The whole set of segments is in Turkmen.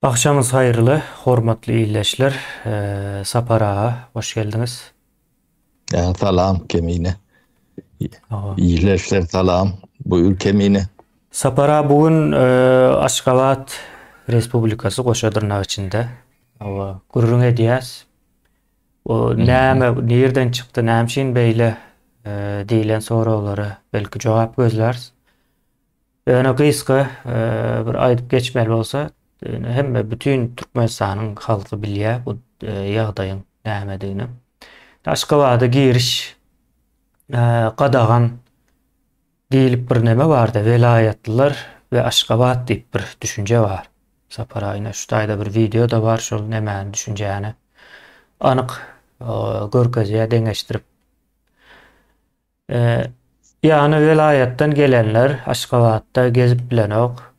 Akşamınız hayırlı, hormatly iyleşler. Saparağa hoş geldiniz. Ya, salam Kemine. Aa, İyileşler salam. Buyur Kemine. Sapara bugün Aşgabat Respublikası Koşadırnak içinde. Gururun ediyaz. O näme nerden çıktı, nämişin beýle diýilen soraglary belki jogap gözlärs. Öňe gysga bir aýdyp geçmeli bolsa, hemme bütün Türkmenistanyň halky bilýär bu ýagdaýyň nämedigini. Aşgabada giriş qadagan diýilip bir neme barda, velayatlylar we Aşgabat diýip bir düşünje bar. Saparaýyna şu taýda bir video da bar, şol nemäni düşünjäni anyk görkezýär, deňeşdirip. Ýani velayatdan gelenler Aşgabatda gezip bilenok,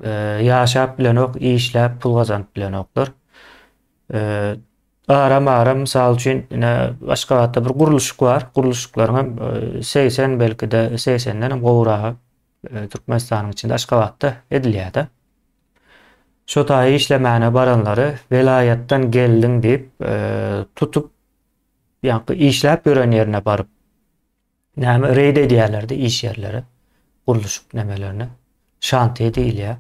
ýaşap bilenok, işläp pul gazanyp bilenoklar. Aram misal üçin Aşgabatda bir guruluşuk bar. Guruluşuklaryň hem 80 belki de 80'den hem gowragy Türkmenistanyň içinde Aşgabatda edilýär-de. Şo taýy işlemäne baranlary velayatdan geldiň diýip tutup ýa-ni işläp gören ýerine baryp näme reýd edýärler-de iş ýerleri, guruluşuk nemelerini. Şantiýe diýilýär.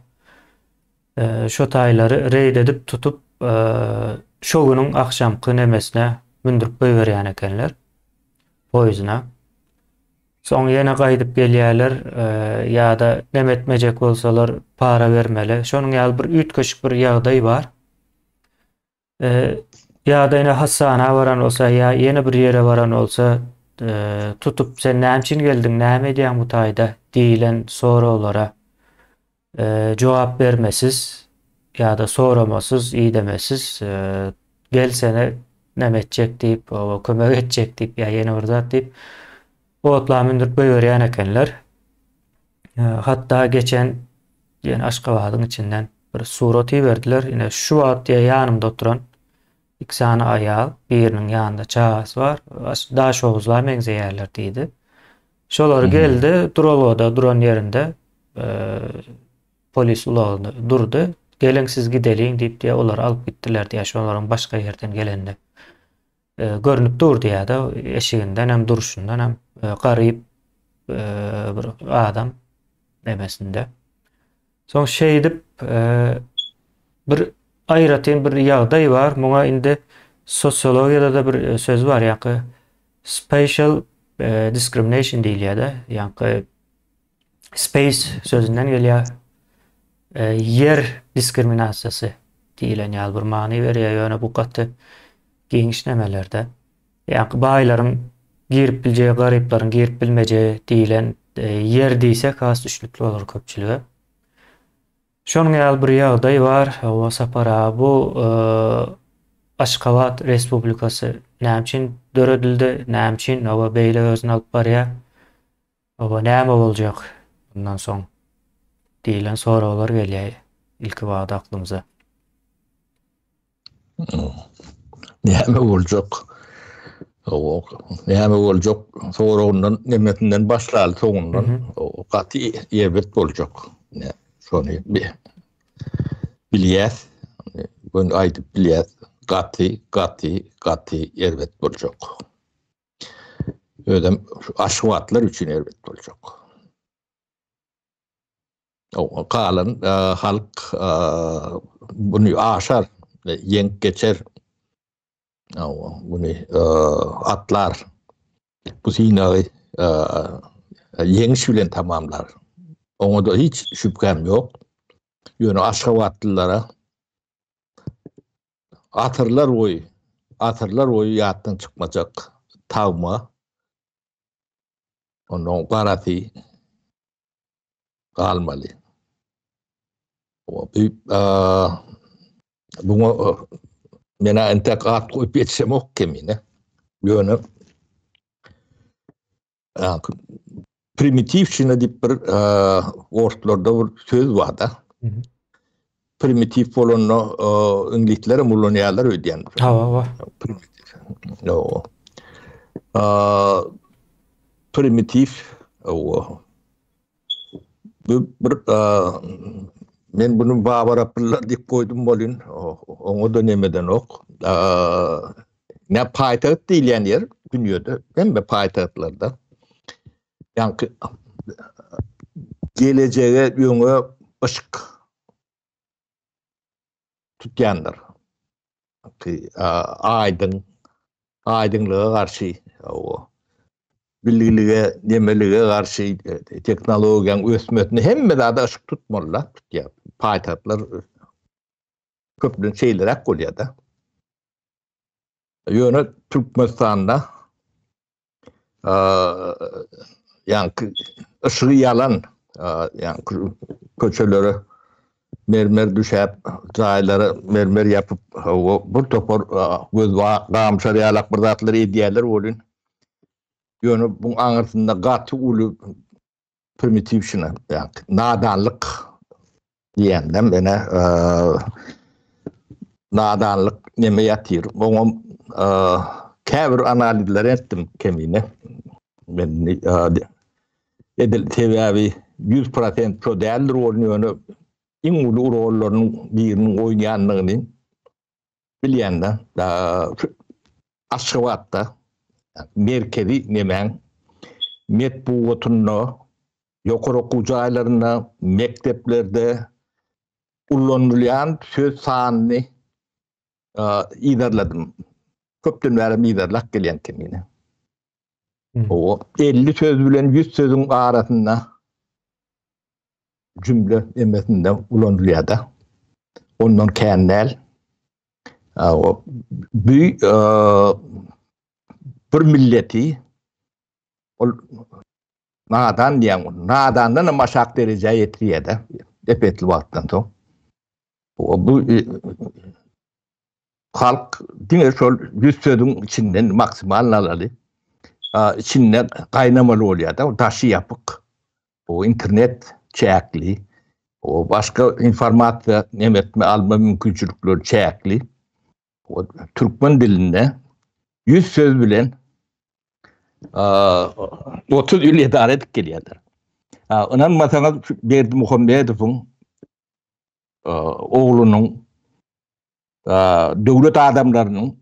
Şo taýlary reýd edip tutup şo günüň akşamky nemesine mündürip goýberýän ekenler. Poýzyna. Soň ýene gaýdyp gelýärler, ýa-da nemetmejek bolsalar para bermeli. Şonuň ýaly bir ütköşük bir ýagdaý bar. Ýa-da ýene hasana baran bolsa, ýa ýene bir ýere baran bolsa, tutup sen näçin geldiň, näme edýäň bu taýda diýilen soraglara jogap bermesiz ýa-da soramasız, iyi demesiz, gel sene näme etjek diýip, kömek etjek diýip, ýa ýene bir zat diýip otla mündürip goýberýän ekenler. Hatta geçen ýene Aşgabatyň içinden bir surat berdiler. Ýene şu wagtda ýanymda oturan iki sany aýal, biriniň ýanynda çagasy bar, daş oguzlar meňzeýärler diýdi. Şolar geldi, duralada duran ýerinde polis ulagynda durdy. Geleň siz gideliň diýip olar alyp gitdiler diýär, şolaryň başga ýerden gelende. Görünüp durdy ýa-da eşiginden hem duruşundan hem garyp bir adam demesinde. Soň şeýdip bir aýratyn bir ýagdaý bar. Muňa indi sosiologiýada da bir söz bar, ýa-ni spatial discrimination diýilýär-de, ýa-ni space sözünden gelýär. Yer diskriminasiýasy diýilen ýaly bir many berýär. Ýöne bu gaty giňiş nemelerde. Ýa-ni baýlaryň girip biljegi, garyplaryň girip bilmejegi diýilen yer diýsek has düşlükli bolar köpçüligi. Şonuň ýaly bir ýagdaý bar. O Sapara bu Aşgabat Respublikasy näçin döredildi, näçin oba beýle özüni alyp barýar. Oba näme boljak bundan soň diýilen soraglar gelýär ilki wagtda aklymyza. Näme boljak? Näme boljak? Soragynyň nemetinden başlaly soňundan gaty ýebet boljak. Şonu bilýär. Bunu aýdyp bilýär. Gaty ýebet boljak. Ödem Aşgabatlar üçin ýebet boljak. O kalan halk bunu aşar, yenk geçer. Bunu atlar. Bu sinayı yengiş bilen tamamlar. Ona da hiç şüphem yok. Ýöne Aşgabatlylara atyrlar oy ýatdan çykmajak tagma. Onu garaty galmaly. Buňa mena enteqat goýup etsem ok Kemine. Ýöne primitif şuna diýip bir ortlarda bir söz bar da. Primitif bolany ingliklere mullanýarlar öýdýän. Ha. Primitif. No. Primitif bir Men bunu Babar Abdullah dip koydum bolun. Onu dönemeden ok. Ne payitaht diýilen yer dünýede, hem de payitahtlarda. Yani geleceğe ýöne ışık tutýandyr. Aydınlığa karşı, bilgilige, demelige karşı teknolojiýaň ösmesini hemme de ışık tutmalılar. Payitahtlar köpden şeylerek bolýar da. Ýöne Türkmenistan'da yani ışığı yalan, yani köçeleri mermer düşäp, jaýlary mermer yapıp, bu topor göz gamşar ýalak bir zatlar edýärler bolun. Ýöne bu aňyrsynda gaty uly primitiv şuna, yani nadanlyk diýende mene nadanlyk neme ýatyr. Oňa käbir analizler etdim kemine. Men edil tebabi 100% pro değerli rolünü en ulu rollarının birinin oynayanlığını bilýänler Aşgabatda merkezi nemen metbuatyny ýokary okuw jaýlaryna, mekteplerde ullanylýan söz sanyny iýerledim. Köpden bäri iýerlek gelýän kemine. O 50 söz bilen 100 sözün arasında cümle emesinde ulanılıyor da. Ondan kennel bir milleti nadan diýen, nadandan maşak derejeye ýetirýär da. Epetli wagtdan soň. Bu halk diňe şol 100 sözün içinden maksimal alaly. İçinde gaýnamaly bolýar da, daşy ýapyk. O internet çäkli, o başka informasiýa nemetme alma mümkinçilikleri çäkli. O türkmen dilinde 100 söz bilen 30 ýyl edare edip gelýärler. Onan masalan Berdi Muhammedowyň oglunyň döwlet adamlarynyň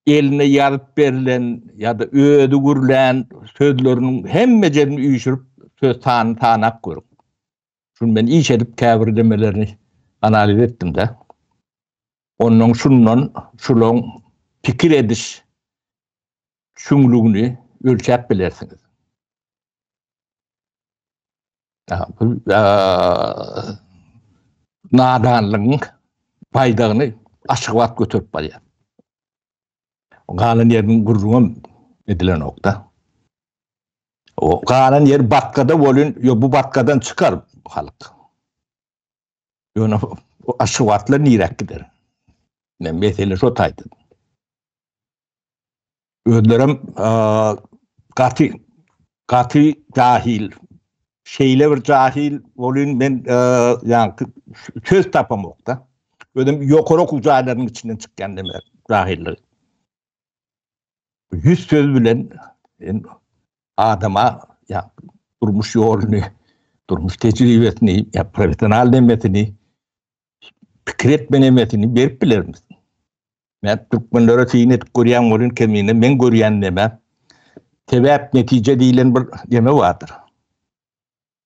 eline ýazyp berilen ya da öýde gürlen sözleriniň hemme jerini üýşürip söz tanap görüp. Şunu men iş edip käbir demelerini analiz etdim de. Onun şundan şulon pikir ediş şuňlugini ölçäp bilersiňiz. Nadanlygyň paýdagyny aşygat götürüp barýar. Galan yerin gurrun edilen nokta. O galan yer batkada bolun, bu batkadan çıkar halk. Ýöne aşygatlar nirek gider. Ne mesele şo taýdy. Ödlerem gaty jahil, şeýle bir jahil bolun men ýa söz tapamokda. Ödem ýokary okuwjaýlarynyň içinden çykýan demek jahillik. 100 söz bilen adama ya durmuş yolunu, durmuş tecrübesini, ya profesyonel nemetini, pikir etme nemetini berip bilermiz. Men Türkmenlere tiynet görýän bolun kemine men görýän neme sebäp netije diýilen bir deme vardır.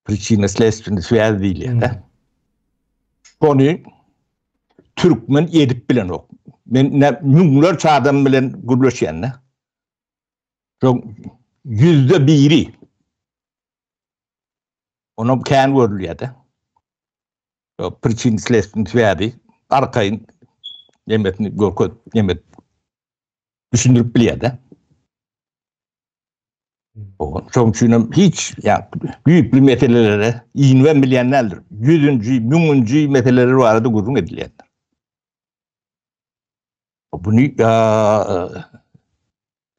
Prичина следственный связь diýilýär. Onu Türkmen edip bilen ok. Men müňlerçe adam bilen gürleşýän. %1'i onu kän görülýär da. Prичина следственный связь arkaýyn nemetini görkö nemet düşündirip bilýär da. Şoň üçin hiç ya büyük bir meselelere iňwen bilýänler 100-nji, 1000-nji meseleleri barada gurrun edilýär. Bunu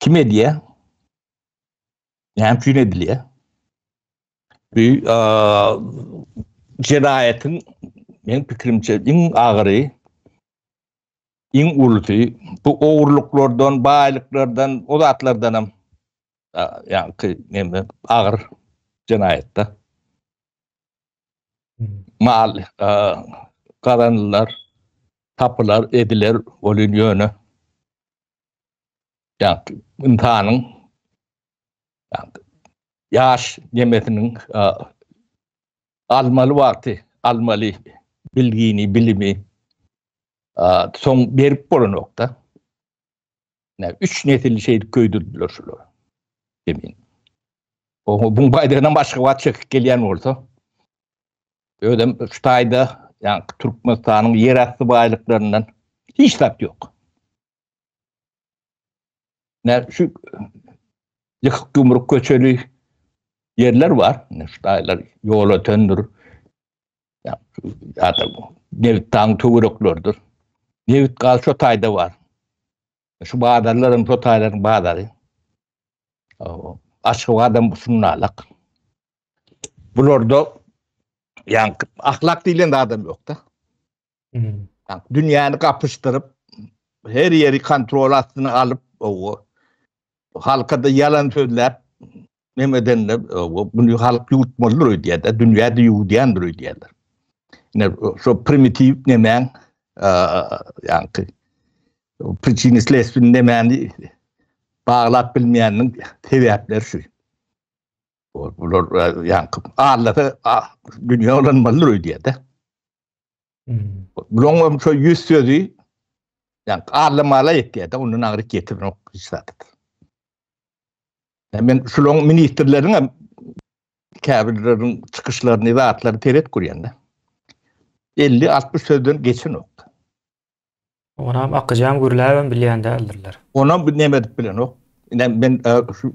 kim edýär? Näme edilýär? Bir jinaýatyň men pikirimçe iň agyry, iň ulusy bu ogurluklardan, baýlyklardan, o zatlardan yani neme agyr jinaýatda. mal kazanırlar, tapılar, ediler, olun yönü. Yani imtihanın yani yaş nimetinin almalı vakti, almalı bilgini, bilimi son berip bolan nokta. Ne üç nesil şeydi köydürdüler şular. Demin. Bunun baydığından başka vat çıkıp gelen olsa. Ödem Şutay'da yani Türkmenistan'ın yeraltı baylıklarından hiç tap yok. Ne şu yıkık yumruk köçeli yerler var. Ne Şutaylar yol ötendür. Ya da Nevit'ten tuğruklardır. Nevit kal Şutay'da var. Şu bağdarların Şutayların bağdarı. Aşkı adam bu sunnalak. Bunlarda yani ahlak dilinde adam yok da. Yani dünyanı kapıştırıp her yeri kontrol altına alıp halka da yalan söyler nedenle bunu halk yutmalıdır diye de dünyada yudiyandır diye de. Ne so primitif nemen yani Pricinis lesbin nemeni bağlap bilmeyenin sebepleri şu. Bunlar yani ağırlığı dünya olanmalıdır diye de. Bunun şu yüz sözü yani ağırlamalı ettiği de onun ağrı getirmek istedim. Ben şulon ministerlerin kabirlerin çıkışlarını rahatları teret kuruyan da 50-60 sözden geçin nokta. Ona akacağım gürler bilýän däldirler. Ona bir nemet bilen o. Ben şu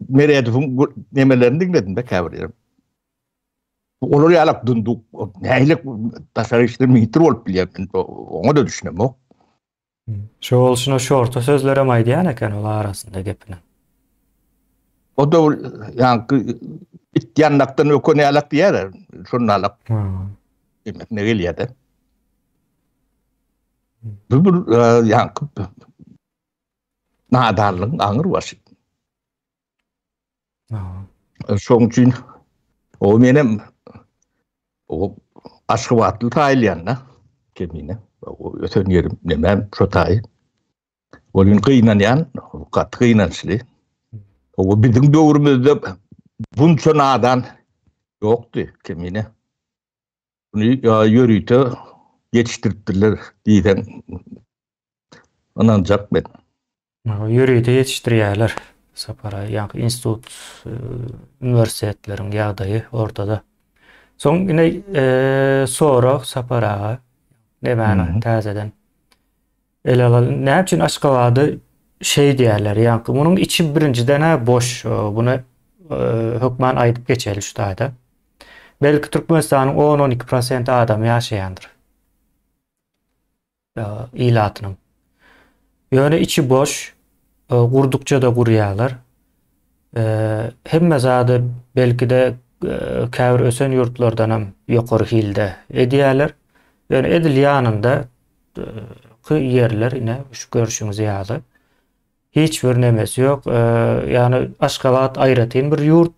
Meredith'in nemelerini dinledim de kabirlerim. Olur yalak dunduk. Neylik tasarı işte mitir olup bilýän. Onu da düşünem o. Şu olşuna şorta sözlere maýdýan eken olar arasında gepine. O da yani yanlaktan ökone alak diyer. Şunun alak. Demek ne geliyor da. Bu yani nadarlığın ağır var. Son için o benim o aşkıvatlı taylayanla kemine o öten yerim nemem şotay. Onun kıynayan kat kıynanslı. O bizim doğrumuzda bunca nadan yoktu kemine. Bunu yürüyte yetiştirdiler diyden anancak ben. Yürüyte yetiştirýärler. Sapara ýa institut, üniversitetlerin ýagdaýy ortada. Soň ine sorak sapara nebäne täzeden ele alal. Näçin Aşgabatdy şey diýerler, ýa munyň içi birinciden boş. Bunu hökman aýdyp geçeli şu taýda. Belki Türkmenistanyň 10-12% adam ýaşaýandyr. İlatynyň. Ýöne içi boş, gurdukça da gurýarlar. Hemme zady belki de käbir ösen ýurtlardan hem ýokary hilde edýärler. Ýöne edil ýanynda ýerler ine şu görüşüňiz ýaly. Hiç bir nemesi ýok. Ýani Aşgabat aýratyn bir ýurt.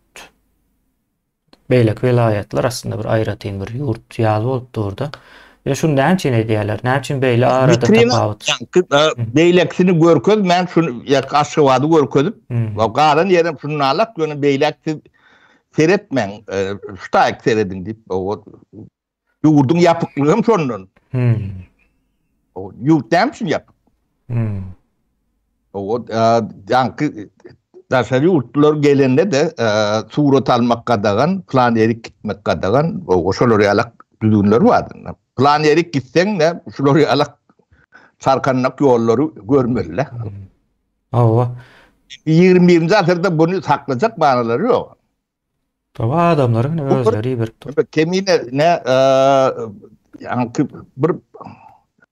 Beýlek vilayetler aslında bir aýratyn bir ýurt ýaly bolup durdy. Ya şunu näçin edýärler? Näçin beýle arada tapawut? Beýleksini görköz, men şunu ýa Aşgabaty görkezip, we garan ýerim şunu alak, ýöne beýlekti seretmen, şutaýk seredin diýip, o ýurdun ýapyklygy şondan. O ýurtdam şunu ýap. O ýanky daşary ýurtlar gelende de surat almak gadagan, plan erik gitmek gadagan, o şolar ýalak düzünler bardy. Plan erik gitseň de şolar ýalak sarkannak ýollary görmeliler. Awa 21-nji asyrda bunu saklajak banalary ýok. Tawa adamlaryň özleri bir kemine ne ýanky bir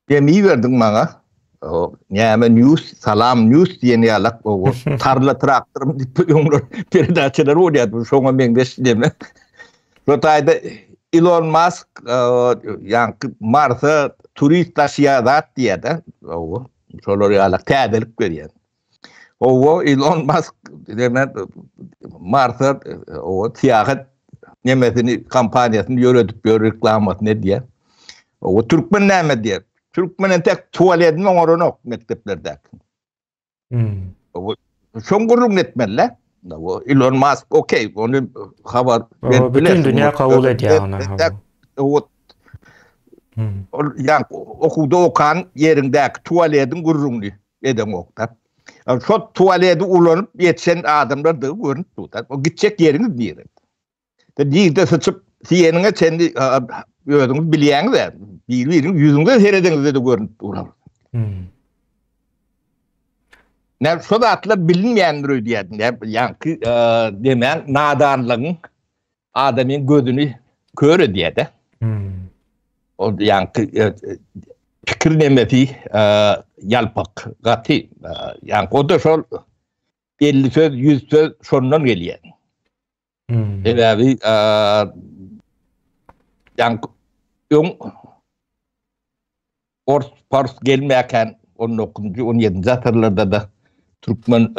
gemi berdiň maňa. O näme news, salam news diýeni ýalak o tarla traktorum diýip ýoňlar peredaçalar bolýar. Şoňa men beşleme. Rotaýda Elon Musk ýanky Mars'a turist taşıýar diýdi. O şolar ýalak täzelik berýär. O Elon Musk demek Mars'a o tiýahat nemesini kampanyasını yöretip reklamat ne diye. O Türkmen näme diye. Türkmenin tek tuvaletini oranok mekteplerde. O şongurun etmelle. O Elon Musk okey onu haber O bütün dünya kabul ediyor onu. O yani okuda okan yerindeki tuvaletin gurrunu eden okta. Şu tuvaleti ulanıp yetişen adamlar da görünüp tutar. O gidecek yeriniz değil. Değil sıçıp siyenine kendi özünüz bilýäňiz de birbiriniň yüzüňize seredeniz de görünüp durar. Ne şu da atlar bilinmeýändir diýär. Ýa-ni demek nadanlygyň adamyň gözüni köre diýär de. O ýa-ni pikir nemeti yalpak gaty. Ýa-ni o da şol 50 söz 100 söz şondan gelýär. Ebebi yani Pars gelmeyken 19. 17. asırlarda da Türkmen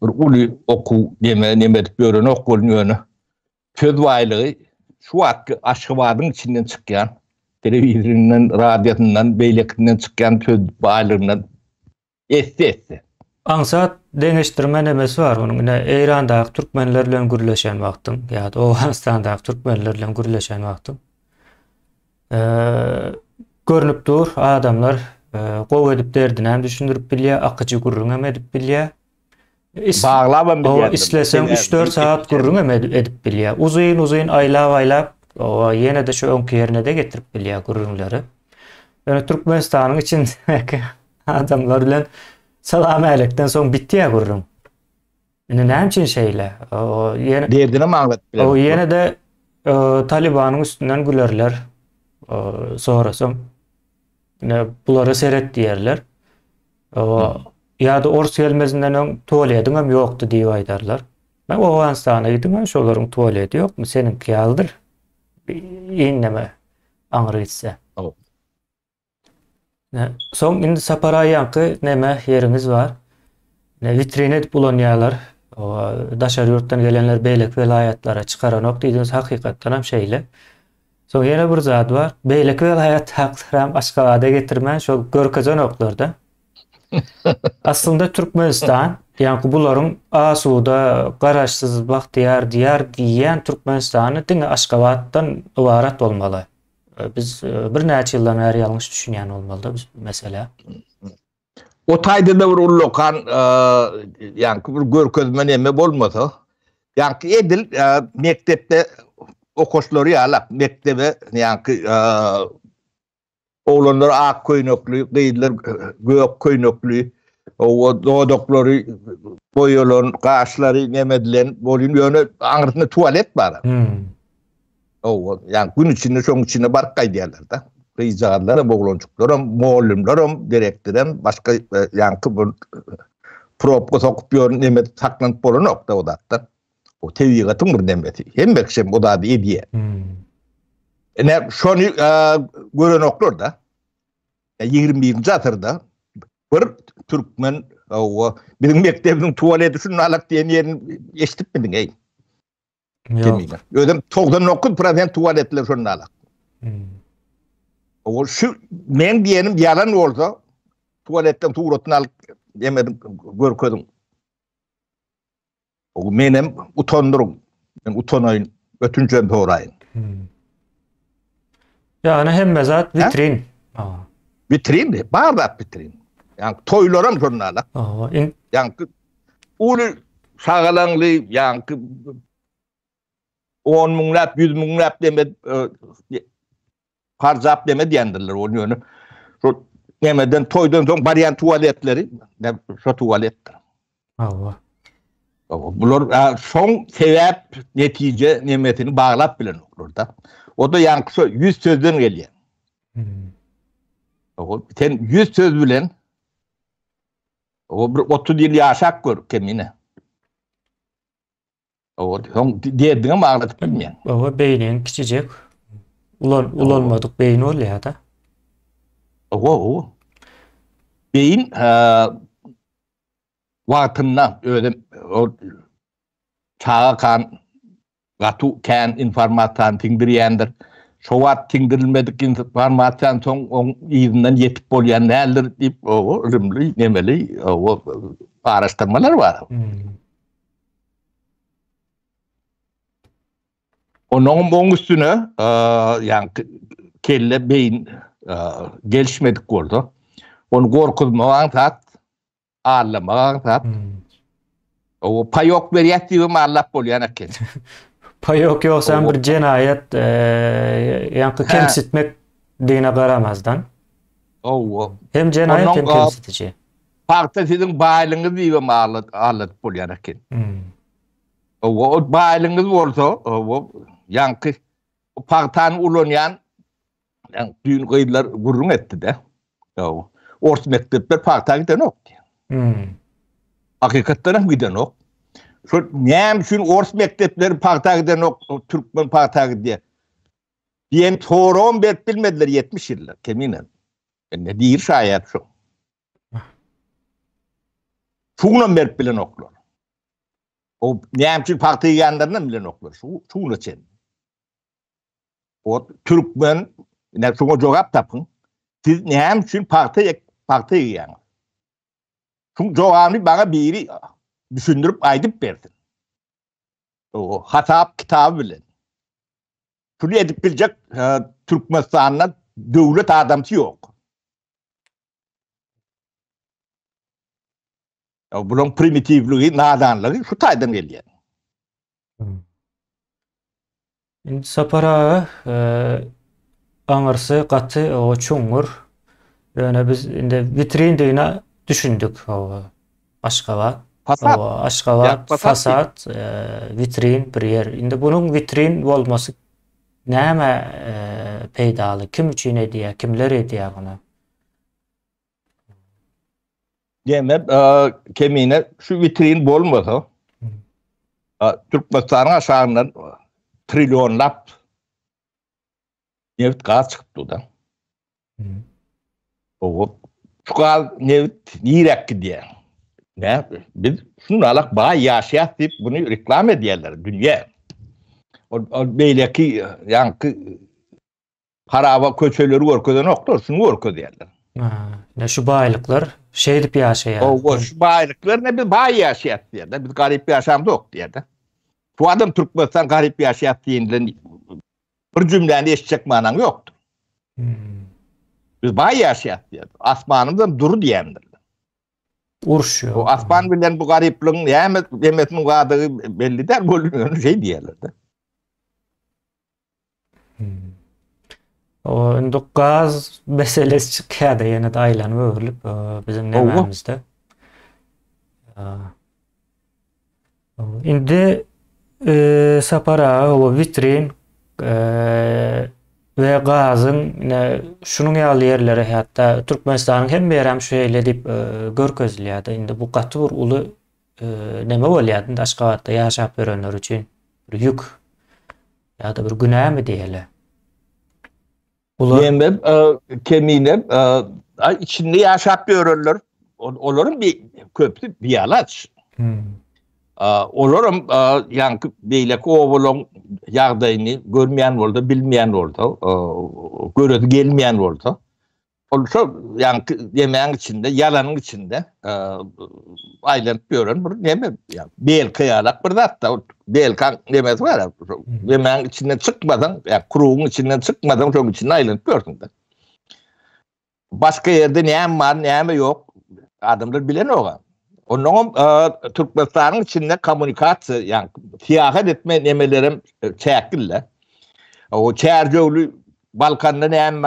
bir ulu oku nemet görün okulun yönü söz vaylığı şu vakti Aşkabad'ın içinden çıkan televizyondan, radyosundan, beylekinden çıkan söz vaylığından esti. Ansat deňeşdirme nemesi var. Onun Eýrandaky türkmenler bilen gürleşen wagtyň ýa-da Owganistandaky türkmenler bilen gürleşen wagtyň. Görnüp dur adamlar gowy edip derdinem düşündirip bilýär, akyjy gurrun hem edip bilýär. Bağlamam bilýär. O islesem 3-4 saat gurrun hem edip bilýär. Uzyn aýlap o ýene de şu öňki ýerine de getirip bilýär gurrunlary. Yani Türkmenistanyň içindäki adamlar bilen salam alekten soň bitti ya gurrun. Näme üçin şeýle? O ýene derdine maňlat bilen. O ýene de Talibanyň üstünden gülerler. Soňrasoň bulary seret diýerler. Ýa-da Ors gelmezinden öň tuwaletim hem ýokdy diýip aýdarlar. Ben Owganistana gitdim, şolaryň tuwaleti ýokmy? Seninki ýaldyr. Ýene aňyr gitse. Soň indi sapara ýanky näme ýerimiz var. Vitrin edip bulanýarlar. Daşar ýurtdan gelenler beýlek welaýatlara çykaran ok diýdiňiz hakykatdan hem şeýle. Soň ýene bir zat var. Beýlek welaýat haklarym Aşkabada getirmän şol görkezen oklarda. Aslında Türkmenistan ýa-ni bularyň asuda, garaşsyz, bagtyar diýär diýen Türkmenistany diňe Aşkabaddan ibarat bolmaly. Biz bir näçe ýyldan bäri ýalňyş düşünýän bolmaly biz mesela. O taýda da bir ullokan ýa-ni bir görkezme näme bolmasa, ýa-ni edil mektepde okuşlary ýalap mektebe ýa-ni oglanlar ak köýnekli, gyýdylar gök köýnekli, o dodoklary boýalan, gaşlary nämedilen bolýan ýöne aňyrtynda tualet bar. Yani gün içinde, şoň içinde barkay diýerler da. Rizalar, boğlonçuklar, muallimler, direktörem, başka yankı bu propga sokup ýörün nemet saklanyp bolan nokta o da. O tebigatyň bir nemeti. Hem bekşem o da diýe. Ne şonu gören oklar da 21-nji asyrda bir türkmen o bizim mektebiniň tuvaleti şunu alak diýen ýerini eşitipmiň ey? Yok. Ödem 99% tuvaletler şunu alak. O şu men diýenim ýalan bolsa tuvaletden tuğratını alıp yemedim görkedim. O menem utandyrum. Men utanaýyn, ötünçem toraýyn. Yani hemme zat vitrin. Vitrin de, bardak vitrin. Yani toylaram şunu alak. Yani ulu sağalaňly, yani 10 miňlap, 100 miňlap deme parzap deme diýendirler onu ýöne. Şu nemeden toydan soň barýan tuwaletleri, şu tuwaletler. Allah. Bular soň sebäp netije nemetini baglap bilen orada. O da ýanky 100 sözden gelýär. O sen 100 söz bilen o bir 30 ýyl ýaşap gör kemine. O diýdiňe baglatyp bilmeýän. O beýniň kiçijek. Ulanmadyk beýin bolýar da. O. Beyin wagtynda ödem o çağa kan gatu kän informasiýan tiňdirýändir. Şowat tiňdirilmedik informasiýan soň oň ýygynyň ýetip bolýan nädir diýip o rümli nemeli o araşdyrmalar bar. Onun üstüne yani kelle beyin gelişmedik oldu. Onu korkutmadan tat, ağlamadan tat. O payok veriyat diýip mallap bolýan eken. Payok ýoksa bir jenayet ýa-ni kemsitmek diýine garamazdan. Hem jenayet hem kemsitici. Pakta sizin baýlygyňyz diýip allat bolýan eken. O baýlygyňyz bolsa, o yankı paktan ulanyan düğün kıyılar gurrun etti de. Ors mektepler pakta giden ok. Hakikatten hem giden ok. Şu neyem şun ors mektepleri pakta giden ok, Türkmen pakta gidiyor. Diyen toron bet bilmediler 70 yıllar keminen. Ne diyir şayet şu. Şuna bet bilen oklar. O neyem şun pakta gidenlerden bilen oklar. Şuna çen. O Türkmen ne şuna cevap tapın. Siz neyem için parti yiyen. Şun cevabını bana biri düşündürüp aydıp verdin. O hatap kitabı bilen. Şunu edip bilecek Türkmenistan'da devlet adamsı yok. Bunun primitivliği, nadanlığı şu taydan geliyor. Sapara aňarsy gaty o çuňur. Ýöne biz inde vitrin diýine düşündük o Aşgabat. Fasat, vitrin bir yer. Inde bunuň vitrin bolmasy näme peýdaly? Kim üçin edýär? Kimler edýär bunu? Demep kemine şu vitrin bolmasa Türkmenistan'a aşağıdan trilyonlap neft gaz çıktı da. O şu gaz neft nirek gidiyor. Ne? Biz şunu alak bağ yaşayat deyip bunu reklam ediyorlar dünya. O beyleki yankı haraba köçeleri korkudan oktor, şunu korku diyorlar. Ne şu baylıklar şey edip yaşayar. O şu baylıklar ne bir bağ yaşayat diyorlar. Biz garip bir yaşam yok diyorlar. Bu adam Türkmenistan garip bir yaşayat deyinle bir cümleni eşitecek manan yoktur. Biz bağ yaşayat diyorlar. Asmanımızdan duru diyendirler. Urşuyor. O asman bilen bu garipliğin yemetin gadığı belli der, bölünüyor şey diyorlar da. O indi gaz meselesi çıkýardy ýene de aýlanyp öwrülip bizim nememizde. Indi sapara o vitrin we gazyň şunuň ýaly ýerleri hatda Türkmenistanyň hem berem şu ýerle dip görkezilýärdi. Indi bu gaty bir uly neme bolýardy Aşgabatda ýaşap berenler üçin bir ýük ýa-da bir günämi diýeli. Yemem kemine içinde yaşap görürler. Onların bir köprü bir yalaç. Onların yankı beyleki oğulun yağdayını görmeyen oldu, bilmeyen oldu, görüldü gelmeyen oldu. Olursa yankı yemeğin içinde, yalanın içinde aylanıp görün. Yemem bel kıyalak bir de hatta bel kan demez var ya. Yemeğin içinden çıkmadan, yani kuruğun içinden çıkmadan çok içinde aylanıp gördün de. Başka yerde neyem var, neyem yok. Adamlar bilen o. Onun Türkmenistan'ın içinde komünikasyon, yani siyaset etme nemelerim çekille. O çercevli Balkan'da neyem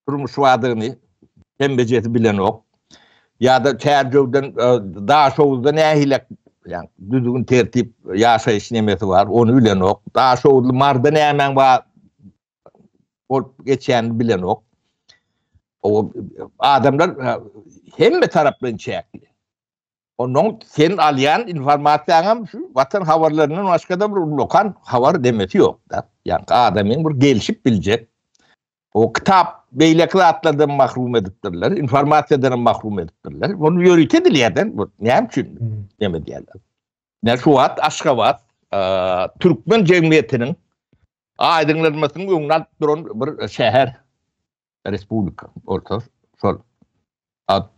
durmuş vardığını hem beceri bilen o. Ya da çercevden daha çoğuzda nehilek, yani düzgün tertip yaşayış nemesi var, onu bilen o. Daha çoğuzda marda neyemen var, geçen bilen o. O adamlar hem bir taraftan çekli. Onun senin alayan informasyonun şu vatan havarlarının başka da bir lokan havar demesi yok da. Yani adamın bir gelişip bilecek. O kitap beylekli atlardan mahrum ediptirler, informasyadan mahrum ediptirler. Onu yörüte diliyeden, ne için demediyorlar. Ne şu at, Aşgabat, Türkmen cemiyetinin aydınlanmasının öňüne duran bir şäher respublika orta sol.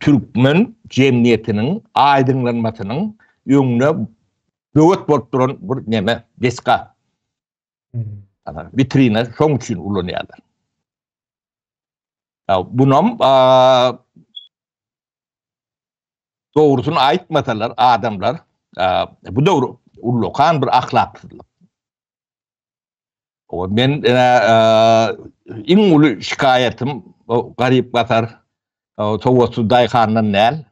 Türkmen cemiyetinin aydınlanmasının öňüne böwet bolup duran bir neme deska. Vitrine şoň üçin ulanýarlar. Bunam doğrusunu aýtmasalar adamlar bu doğru ullokan bir ahlaksızlık. O men iň uly şikayetim o garip batar Sowasu daýhandan näl.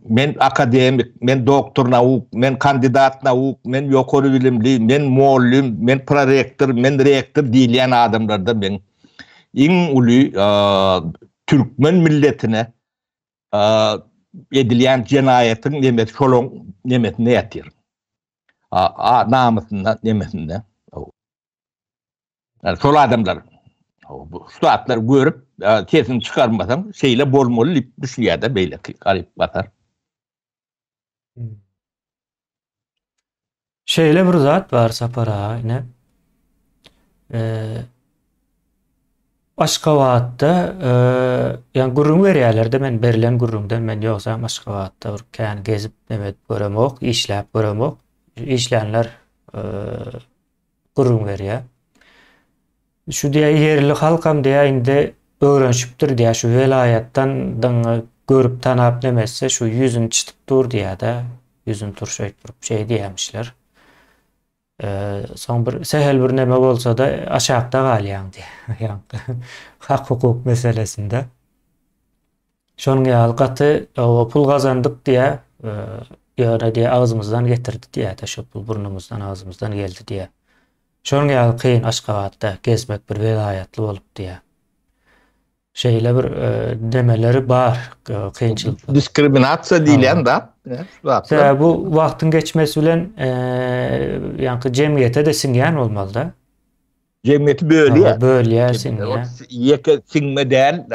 Men akademik, men doktor nawuk, men kandidat nawuk, men ýokary bilimli, men mollim, men prorektor, men rektor diýilýän adamlarda men iň uly Türkmen milletine edilýän jenaýatyň nemeti şoloň nemetine ýatyr. Namysyna nemesinde. Sol adamlar bu suatlar görüp tesini çıkarmadan şeyle bolmaly dip düşýär-de beýle garip batar. Şeýle bir zat bar Sapara ine. Aşgabatda ýani gurrun berýärler-de men berilen gurrundan men ýoksa Aşgabatda bir kän gezip nemet göremok, işläp göremok. İşlänler gurrun berýär. Şu diýe yerli halkam diýe indi öwrenşipdir diýe şu velayatdan daňy görüp tanap demese şu yüzün çıtıp dur diýe-de yüzün turşaýyp durup şey diýmişler. Soň bir sehel bir neme bolsa-da aşakda galýaň diýe. Hak hukuk meselesinde. Şonuň ýaly gaty o pul gazandyk diýe ýöne diýe ağzymyzdan getirdi diýe-de şu pul burnumuzdan ağzymızdan geldi diýe. Şonuň ýaly kyn Aşgabatda gezmek bir velayatly bolup diýe. Şeýle bir demeleri bar, kynçylyk. Diskriminasiýa diýilen da. Bu wagtyň geçmesi bilen ýanky jemgyýete de siňýän bolmaly-da. Cemiyeti bölýär. Bölýär siňýär. Ýeke siňme däl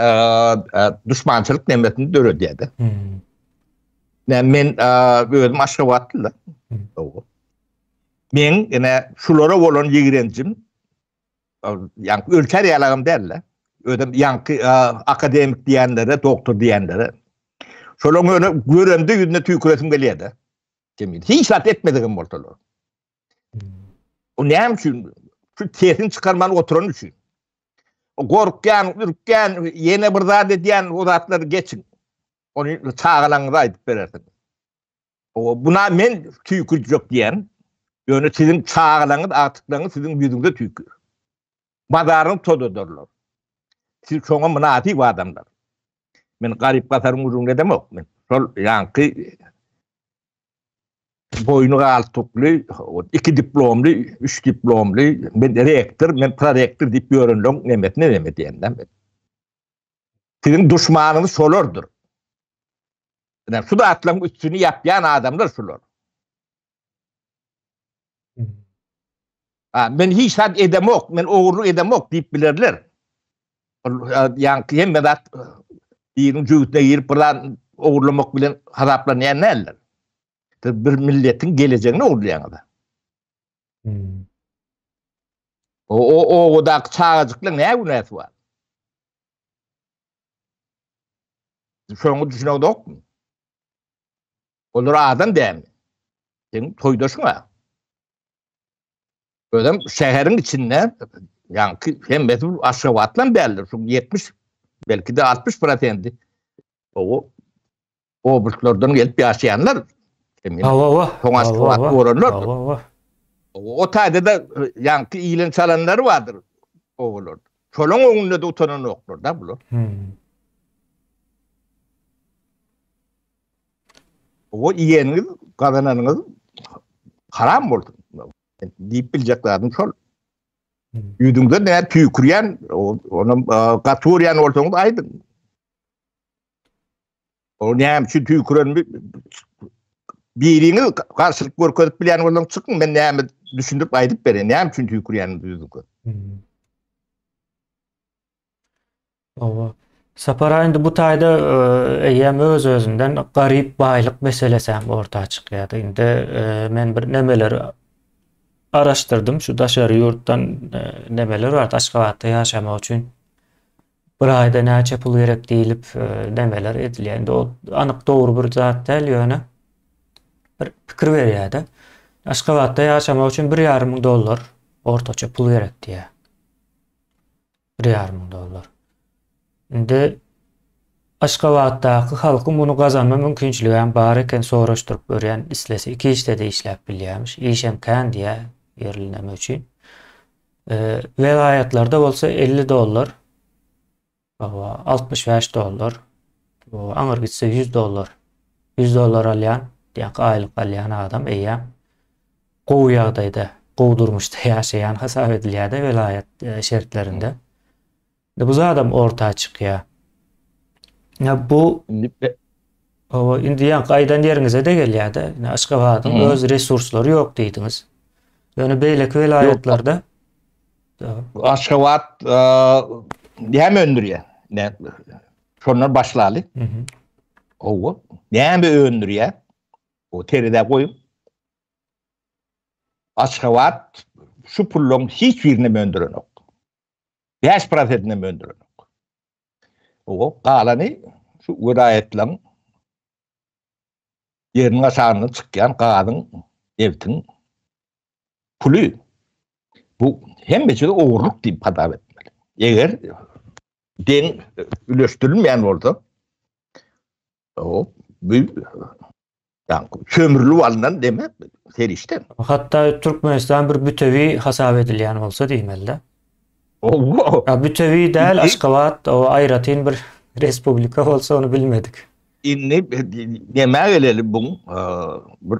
düşmançylyk nemetini döredýär. Men özüm Aşgabatly da. Men ene şulara bolan ýigrenjim ýanky ölker ýalagym derler. Ödem ýanky akademik diýenlere, doktor diýenlere. Şolaň öne görende ýüzüne tüýküresim gelýär-de. Jemgyýet hiç zat etmedigim bolsalar. O näme üçin? Şu tesini çıkarman oturan üçin. O gorkyan, ürkän, ýene bir zat edýän o zatları geçin. Onu çağalaňyza aýdyp berersin. O buna men tüýkür jok diýen. Ýöne sizin çağalaňyz, atyklaňyz sizin ýüzüňde tüýkür. Madaryň tododurlar. Siz şoňa munaty adamlar. Men garip gatarym uzun demok men. Şol ýanky boynu galtykly, 2 diplomly, 3 diplomly, men rektor, men prorektor diýip ýörenlöň nemetine nemet diýenden ben. Sizin düşmanyňyz şolardyr. Şu da atlaň üstüni ýapýan adamlar şolar. Men hiç zat edemok, men ogurluk edemok diýip bilerler. Ýanky hemmedat ýygyň jüýütine girip bilen ogurlamak bilen haraplanýan näler. Bir milletin geleceğini ogurlaýan. O da çağajyklyk näme günäsi bar? Şoňy düşünýärdik. Olar adam dämi? Sen toýdaşyňa. Ödem şäheriň içinde ýanky hemmet Aşgabatlan belli. Şu 70 belki de 60% o burçlardan gelip ýaşaýanlar. O taýda da ýanky ilen çalanlar vardır oğullar. Şolaň öňünde de utanan oklar da bular. O ýeniňiz, gazananyňyz haram boldy. Diýip biljeklerim şol. Ýüzüňde näme tüýkürýän, onu gaturýan bolsaňyz aýdym. O näme üçin tüýkürenmi biriňi garşylyk görkezip bilýän bolan çykyň men näme düşündirip aýdyp berýän, näme üçin tüýkürýän ýüzüňde. Sapara indi bu taýda eýem öz-özünden garip baýlyk meselesi hem ortağa çykýardy. Indi men bir nemeler araştırdım. Şu daşary yurtdan nemeler var. Aşgabatda ýaşamak üçin bir ayda näçe pul gerek diýilip nemeler edilýär. Endi o anyk dogry bir zat däl ýöne bir pikir berýär-de. Aşgabatda ýaşamak üçin $1,500 ortaça pul gerek diýär. $1,500. Indi Aşgabatdaky halkyň muny gazanma mümkinçiligi hem bar eken soraşdyryp görýän, islese iki işte-de işläp bilýärmiş. Iş imkan diýär berilmeme üçin. Velayatlarda bolsa $50, $65, aňyr gitse $100. $100 alýan, diýek aýlyk alýan adam eýýär. Gowy ýagdaýda, gowdurmuşda ýaşaýan hasap edilýär-de velayat şertlerinde. Bu adam ortağa çykýar. Ya bu indi ýa gaýdan ýeriňize de gelýär-de. Aşgabatyň öz resurslary ýok diýdiňiz. Ýöne beýleki velayatlarda Aşgabat näme öndürýär? Şonlar başlaly. O näme öndürýär? O teride goýup Aşgabat şu pullun hiç birine öndürenok. 5%'ine öndürenok. O galany şu vilayetlaryň ýeriniň aşagyna çykýan gadyň ewtiň puly. Bu hemmeçe oğurluk diýip hadap etmeli. Eger den üleşdirilmeýän bolsa o bu yani kömürlü alınan demek serişte. Hatta Türkmenistan bir bütevi hasap edilýän bolsa diýmeli-de. Bütevi däl Aşgabat o aýratyn bir respublika bolsa onu bilmedik. Inni näme geleli bu bir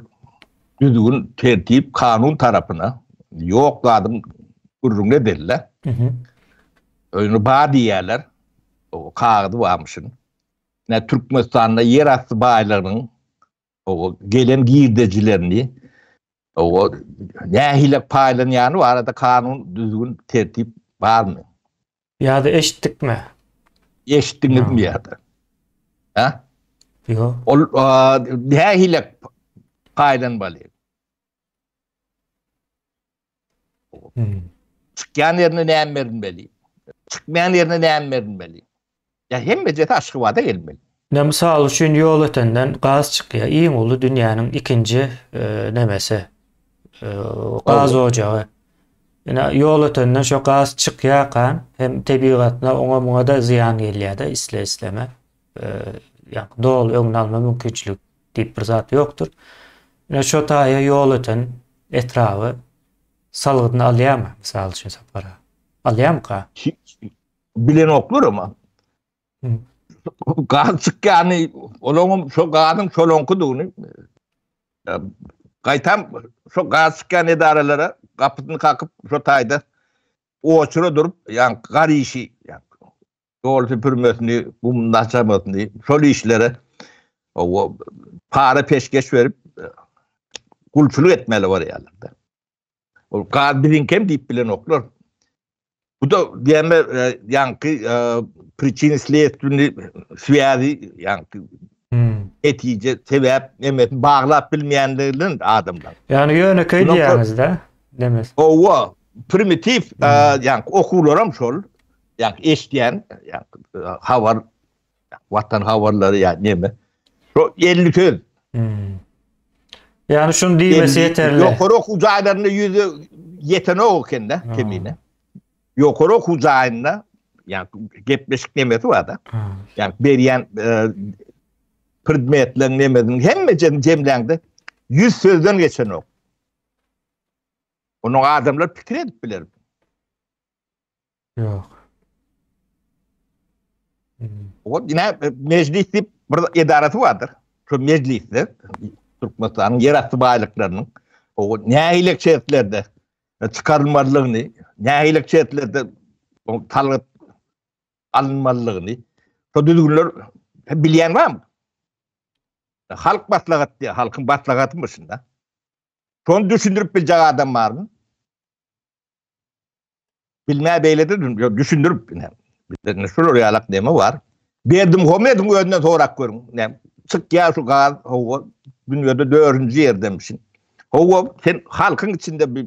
düzgün tertip kanun tarapyna ýok gadym gurrunga derler. Öýünü bar diýerler. O kagdy barmyşyn. Ne Türkmenistan'da yer astı baýlarynyň o gelen girdecilerini o nähilek paýlanýany arada kanun düzgün tertip barmy? Ýa-da eşitdikmi? Eşitdiňizmi ýa-da? Ha? Ýok. Ol nähilek paýlanmaly. Çykýan ýerine näme berilmeli? Çykmaýan ýerine näme berilmeli? Ya hemmece Aşgabata gelmeli. Misal üçin ýol ötenden gaz çykýar. Iň uly dünýäniň ikinji nemesi gaz ojagy. Ýa ýol ötenden şo gaz çykýarkan hem tebigatyna oňa muňa da ziýan gelýär-de isleme. Ýa dol öňüni alma mümkinçilik diýip bir zat ýokdur. Ýa şo taýa ýol öten etrafy salgyny alýarmy? Misal üçin sapara. Alýarmy? Bilen oklar ama. Gaz çykýany, olaňam şo gazyň şolonkudyny gaýtam şo gaz çykýan edaralara kapyny kakyp şo taýda oçura durup, ýani garyşy, ýol süpürmesini, gumny açamasyny, şol işlere o para peşkeş berip gulçuluk etmeli var ýalarda. O gaz bilinkem diýip bilen oklar. Bu da diýme ýani prичины следственный связи ýani etice sebäp emetin baglap bilmeýändigini adamlar. Yani ýönekeý diýäňiz-de, demes. O primitiv ýani okuwlaram şol, ýani eşdiýän, ýani habar, watan habarlary ýani neme. Şo 50 söz. Yani şunu diýmesi ýeterli. Ýokary okuwjaýlaryna ýüze ýetene okende kemine. Ýokary okuwjaýyna ýani gepleşik nemesi var da. Yani berýän predmetlerin nemedin hemmece jemläňde 100 sözden geçen ok. Onu adamlar pikir edip biler. Ýok. O ýine meclis diýip bir edarasy bardyr. Şu meclisde Türkmenistanyň yer asty baýlyklarynyň o nähilek şertlerde çykarylmalygyny, nähilek şertlerde talap alınmalygyny şo düzgünler bilýän barmy? Halk batlagat diye, halkın batlagatı başında. Şonu düşündürüp bilecek adam var mı? Bilmeye beyledir, düşündürüp bilen. Şuraya realak deme var. Berdim homedim önüne sorak görün. Çık ya şu gaz, dünyada 4. yer demişsin. Sen halkın içinde bir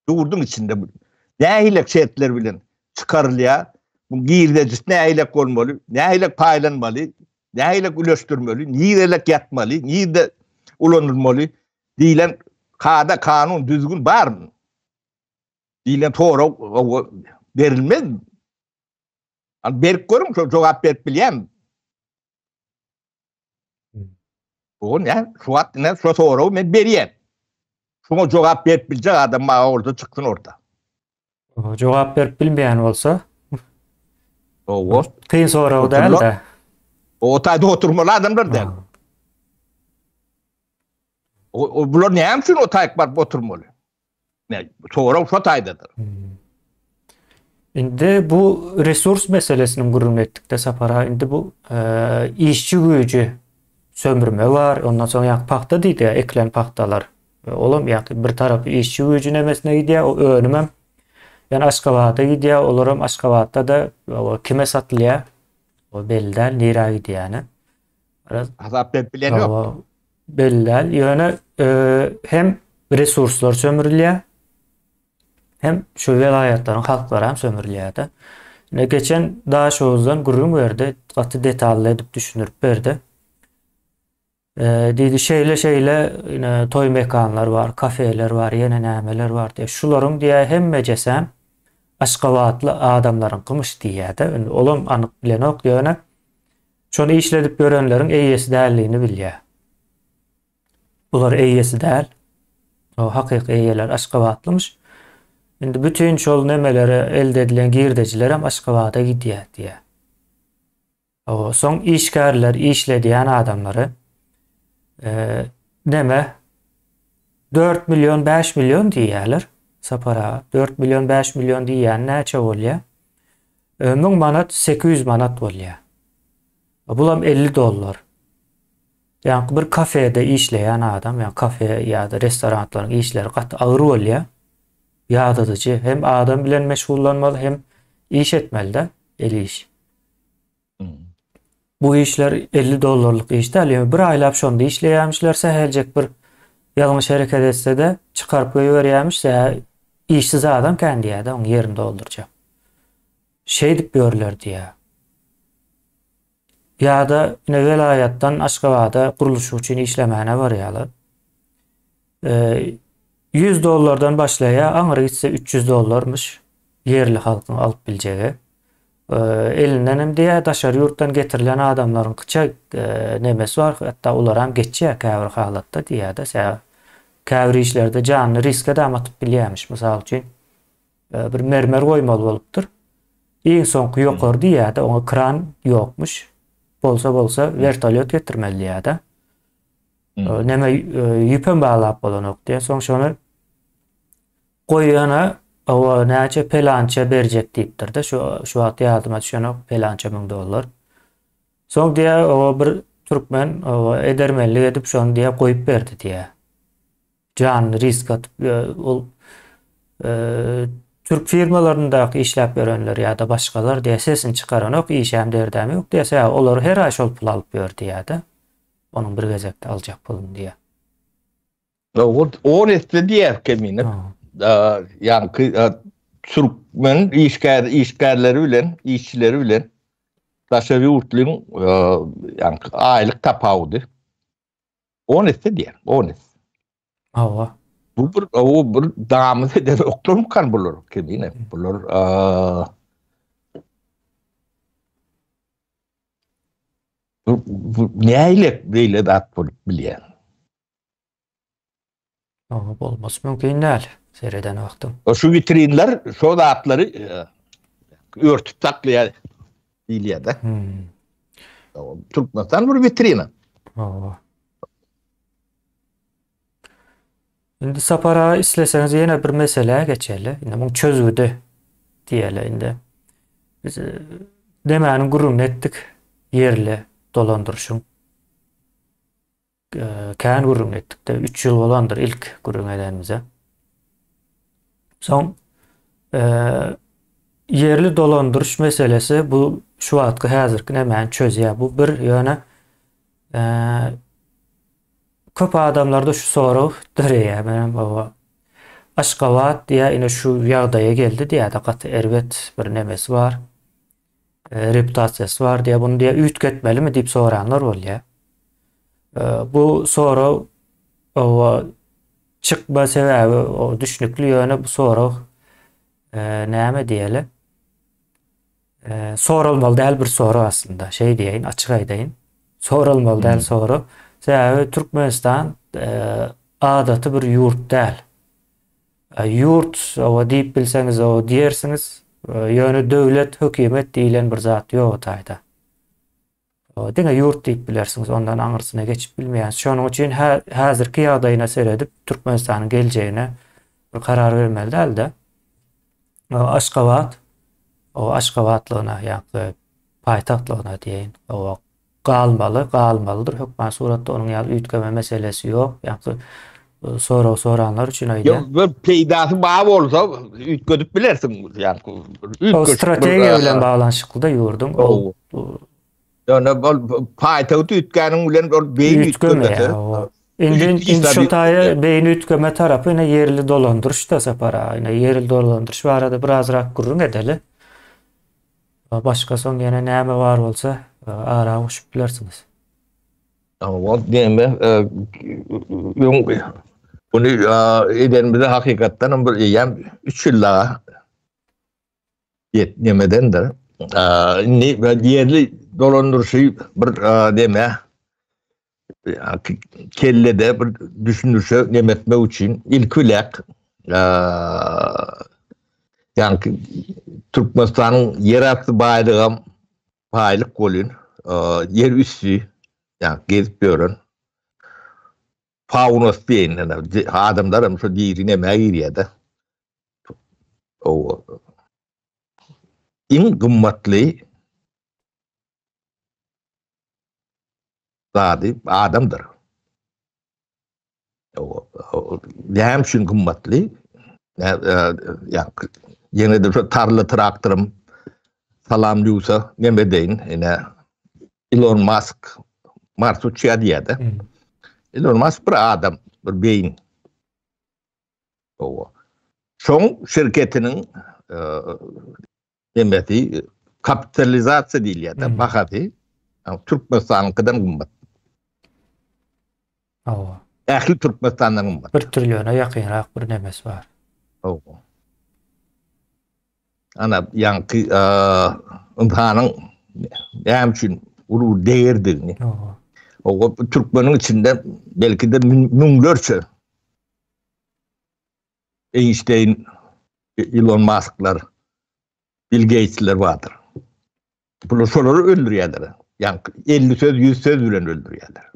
Durdun içinde nähilek şertler bilen çıkarılýar. Bu girdejis nähilek bolmaly, nähilek paýlanmaly, nähilek üleşdirmeli, nirelek yatmaly, nirde ulanılmaly diýilen kada kanun düzgün barmy? Diýilen tora berilmezmi? Berip görüm şu jogap berip bilýän. O ne? Suat ne? Şu soru men berýän. Şuna jogap berip biljek adam maga orada çyksın orada. Jogap berip bilmeýän bolsa, O kıyın soraw däl de. o taýda oturmaly adamlar däl. O bular näme üçin o taýyk barıp oturmaly? Ne? Soraw şu taýdadyr. Indi bu resurs meselesini gurulma ettikde Sapara, indi bu işçi güýji sömürme var. Ondan soň ýa paxta diýdi, eklen paxtalar. Olam ýa bir tarapy işçi güýjü nemesine gidiyor, o önümem. Yani Aşgabat'a gidiyor, olaram Aşgabat'ta da o kime satılıyor? O belliler nira gidiyor yani. Azap berip bilýän ýok. Belliler. Yani hem resurslar sömürülüyor, hem şu velayetlerin halkları hem sömürülüyor da. Ne geçen daha şoğuzdan gurrum verdi, katı detallı edip düşünürüp verdi. Dedi şeyle yine toy mekanlar var, kafeler var, yine nämeler var diye. Şularım diye hem mecesem Aşgabatlı adamların kımış diye de. Olam anık bilen ok diye. Şonu işledip görenlerin eyyesi değerliğini bilýär. Bular eyyesi däl. O hakyky eyyeler Aşgabatlymış. Indi bütün şol nemelere elde edilen girdeciler hem Aşgabat'a gidýär diye. O soň işgärler işlediýän adamları neme 4 milyon 5 milyon diýerler. Sapara 4 milyon 5 milyon diýen näçe bolýar? 1000 manat 800 manat bolýar. Bulam $50. Yani bir kafede işleyen adam, yani kafe ya da restoranların işleri kat ağır bolýar. Ýadydyjy hem adam bilen meşgullanmaly hem iş etmeli de el iş. Bu işler $50 iş däl. Bir aylap şonda işleýärmişler, seheljek bir ýalňyş hereket etse de çıkarıp goýberýärmişse işsiz adam kendi ýa-da oň yerini doldurjak. Şey dip görler diýär. Ya da yine velayattan Aşgabat'a kuruluş için işlemene var yalı. $100'dan başlaya aňyry gitse $300'mış yerli halkın alıp biljegi. Elinden hem diye daşary ýurtdan getirilen adamların kıça nemesi var. Hatta ular hem geçýär käbir halatda diýär de. Käbir işlerde canly riske de atyp bilýärmiş. Mysal üçin bir mermer goýmaly bolupdyr. Iň soňky ýokary diýär de oňa kran ýokmuş. Bolsa vertolyot getirmeli ya da. Neme yüpen bağlap bolan ok diye. Soň şonu goýana o näçe pelança berjek diýipdir de. Şu wagt ýadyma düşen ok pelança $1000. Soň diýe o bir türkmen o edermenlik edip şonu diýe goýup berdi diýe. Can risk atyp ol Türk firmalarında işläp görenler ya da başgalar diye sesini çıkaran ok işem derdemi yok diye olar her ay şol pul alıp berdi ya da onun bir gezekde aljak pulun diye. O neste diýer kemine. Yani Türkmen işgärleri bilen, işçileri bilen daşary ýurtlyň yani aýlyk tapawdy. O neste diýer, o neste. Hawa. Bu bir damız eden oklar kan bular kemine. Bular näýle beýle dat bolup bilýän. Hawa bolmasy mümkin näl sereden wagtym. O şu vitrinler, şu datlary örtüp taklaýar diýilýär da. Türkmenistan bir vitrina. Hawa. Indi Sapara isleseňiz ýene bir mesele geçeli. Indi bu çözüldü diýeli indi. Biz demäni gurrun etdik yerli dolandyrşyň. Kän gurrun etdik de 3 ýyl bolandyr ilk gurrun edenimize. Soň yerli dolandyrş meselesi bu şu wagtky häzirki nämäni çözýär. Bu bir ýöne köp adamlarda şu soru döreye benim baba. Aşgabat diye ine şu ýagdaýa geldi diye de gat erbet bir nemesi var. Reputasyası var diye bunu diye ütgetmeli mi deyip soranlar bolýar. Bu soru o çıkma sebebi o düşnüklü ýöne bu soru näme diýeli? Sorulmaly däl bir soru aslında. Şey diýeýin, açyk aýdaýyn. Sorulmaly däl soru. Sebäbi Türkmenistan adaty bir ýurt däl. Ýurt o diýip bilseňiz o diýersiňiz, ýöne döwlet, hökümet diýilen bir zat ýok taýda. O diňe ýurt diýip bilersiňiz, ondan aňyrsyna geçip bilmeýän. Şonuň üçin häzirki ýagdaýyna seredip Türkmenistanyň geljegine bir karar bermeli däl-de. Aşgabat o Aşgabatlygyna ýa-da paýtahtlygyna diýeýin. O galmalydyr. Hökmen suratda onuň ýaly ütgeme meselesi ýok. Ýa-da soranlar üçin aýda. Yok, bir peýdasy bar bolsa ütgedip bilersiň. Yani O strategiýa bilen baglanşykly da ýurdum. Yani paýtaht ütgeniň bilen beýin ütgeme. Indi şu taýy beýin ütgeme tarapy ine yerli dolandyryş da separa. Ine yerli dolandyryş barada birazrak gurrun edeli. Başka soň ýene näme bar bolsa ara uçup bilersiňiz. Ama o diýme bunu edenimizde hakikatdan bir ýam 3 ýylla yetmeden de yerli dolandırışı bir deme kellede bir düşünürse nemetme için ilkülek yani Türkmenistan'ın yeraltı baylığı paylık golün yer üstü yani gezip görün faunos diyen adamlar mesela diğerine mağiriyede o en kımmetli adamdır. Hem şun kımmetli yani yine de tarla traktörüm salamlıyorsa ne deyin yine Elon Musk Mars uçuya diye de Elon Musk bir adam bir beyin son şirketinin demeti kapitalizasyon değil ya da bakati Türkmenistan'ın kadar gümbat. Ehli Türkmenistan'ın gümbat. 1 trilyona ýakynrak bir nemes var. Ana yankı imtihanın hem için ulu değerdiğini. O Türkmenin içinde belki de milyonlarca Einstein, Elon Musk'lar, Bill Gates'ler vardır. Bu soruları öldürüyorlar. Yani 50 söz, 100 söz bilen öldürüyorlar.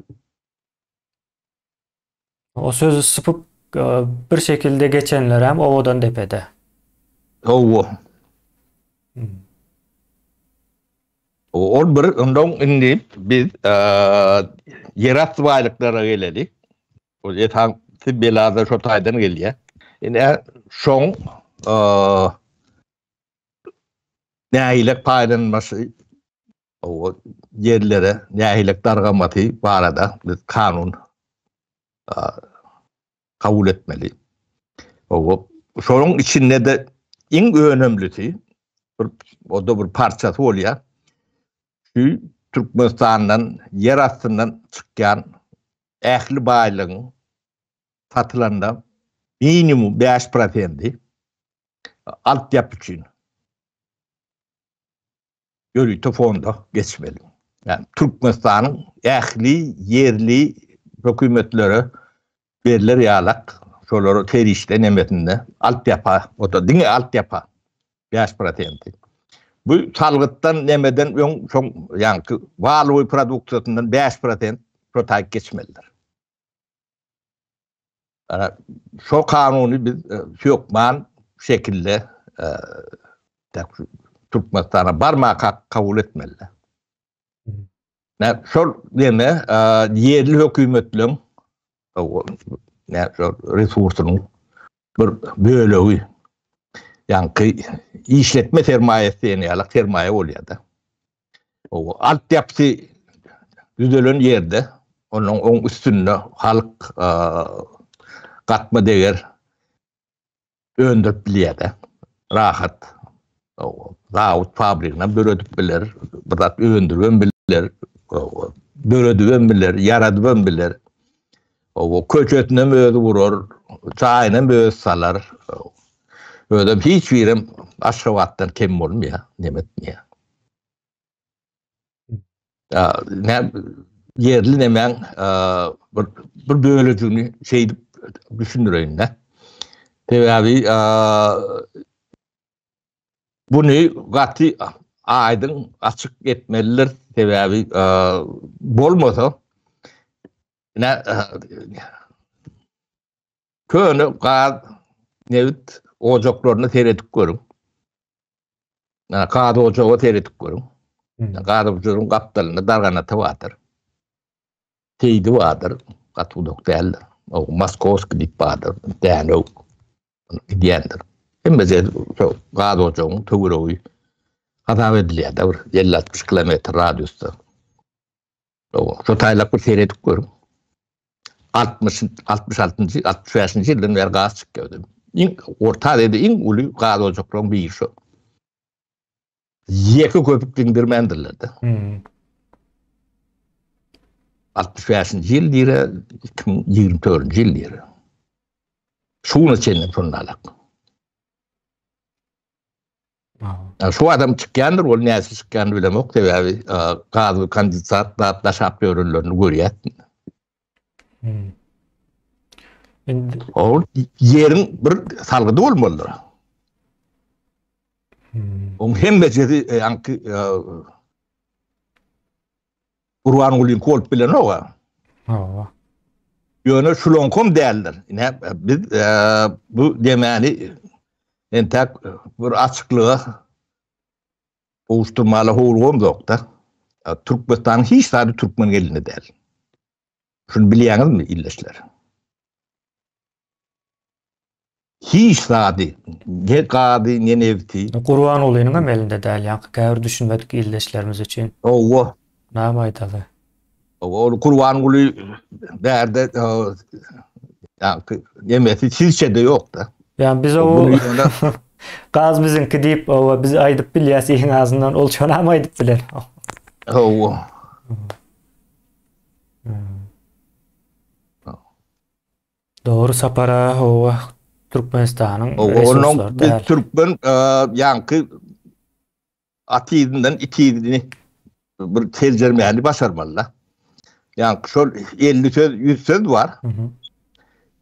O sözü sıpıp bir şekilde geçenler hem ovadan depede. O bir ondan indi biz yeraltı baylıklara geledik. O yetan belada şu taydan geliyor. Yine şon nähilek paylanması o yerlere nähilek dargamatı barada biz kanun kabul etmeli. O şonun içinde de en önemlisi o da bir parçası oluyor. Şu Türkmenistan'dan yer astından çıkan ehli baylığın satılanda minimum 5% altyapı için yürütü fonda geçmeli. Yani Türkmenistan'ın ehli, yerli hükümetlere verilir yalak, şoları terişte nemetinde altyapı, o da dine altyapı 5%. Bu salgıttan nemeden yani valuy produksiyonundan 5% protayip geçmelidir. Yani şu kanunu biz sökman şekilde Türkmenistan'a barmak kabul etmeliler. Yani şu deme yerli hükümetlerin resursunun bir bölüğü yani işletme sermayesi yani sermaye oluyor da. O altyapısı düzelen yerde onun üstünde halk katma değer öndürüp bilýärdi. Rahat. Zawut fabrikana böredip biler, birat öndürüp biler, böredip biler, yaradyp biler. O köçetine özü vurur, çayına öz salar. Ödüm hiç birim aşgabatdan kem bolmaýar, nemetmeýär. Ne yerli nemen bir bölüjüni şeydip düşündüreýin de. Tebi bunu gaty aýdyň açyk etmeliler. Tebi bolmasa ne köni gaz nevit ojaklaryny seyredip görün. Gaz ojagy seyredip görün. Gaz ojagyň gapdalyny darganaty batyr. Teydi batyr, gatudok däl. O Moskowski dip batyr, däno diýendir. Hemmeze gaz ojagyň töwereği hadap edilýär. 50-60 kilometr radiusda. Şu taýlap seyredip görün. 66-njy 65-njy ýyldan beri gaz çykýardy. Orta dedi iň uly gaz ojaklaryň biri şu. Ýeki köpüklendirmendirler. 65-njy ýyl diýre 2024-njy ýyl diýre. Şunu çenip şunalak. Şu adam çykýandyr, ol näse çykýandy bilemok diýip gaz kandidat daşap görünlerini görýär. O yerin bir salgydy bolmaly. On hemmejedi ýanky Urwan ulin kolp bilen oga. Ýöne şulonkom däldir. Biz bu demäni entek bir açyklygy owuşturmaly howlgam ýokda. Türkmenistan hiç sady türkmen gelini däl. Şunu bilýäňizmi illeşler? Hiç sady, ne gady, ne nevti. Urwan ulynyň elinde däl, ýa-ni käbir düşünmedik illeşlerimiz üçin. Owa. Näme aýdaly? O Urwan uly därde ýemesi sizçe de ýok da. Yani biz o gaz bizinki diýip o biz aýdyp bilýäs iň azyndan ol şonu hem aýdyp biler. Owa. Doğru sapara o Türkmenistanyň resursları da. Türkmen ýanky atydydan itidini bir terjermäli başarmalylar. Ýanky şol 50 söz 100 söz bar.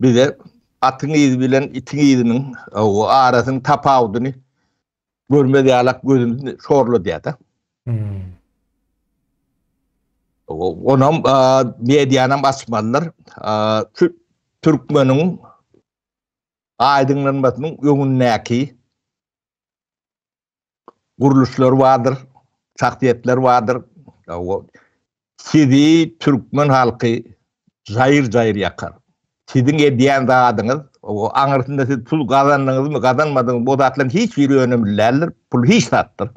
Bir de atyň ýyzy bilen itiň ýyzynyň o arasyny tapawdyny görmedi alak gözüni şorlu diýär. Onam medianam açmalylar. Türkmeniň aýdyňlanmasynyň öňündäki guruluşlar bardyr, şahsiýetler bardyr. Sizi Türkmen halky jaýyr-jaýyr ýakar. Siziň edýän zadyňyz, o aňyrtynda siz pul gazandyňyzmy, gazanmadyňyzmy bu zatlaryň hiç biri önemli däldir. Pul hiç satdyr.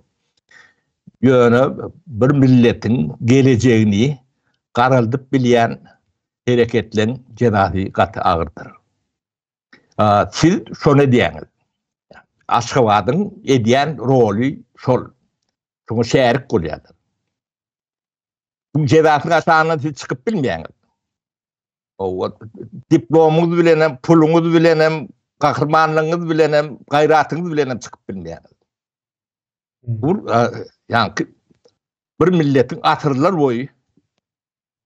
Ýöne bir milletiň gelejegini garaldyp bilýän hereketleň jenazy gaty agyrdyr. Siz şonu diýäňiz. Aşgabatyň edýän roly şol. Şoňa şärik bolýar. Bu jenazyň aşagyna siz çykyp bilmeýäňiz. O diplomuňyz bilen hem, puluňyz bilen hem, gahrmanlygyňyz bilen hem, gaýratyňyz bilen hem çykyp bilmeýäňiz. Bu ýanky bir milletiň asyrlar boýy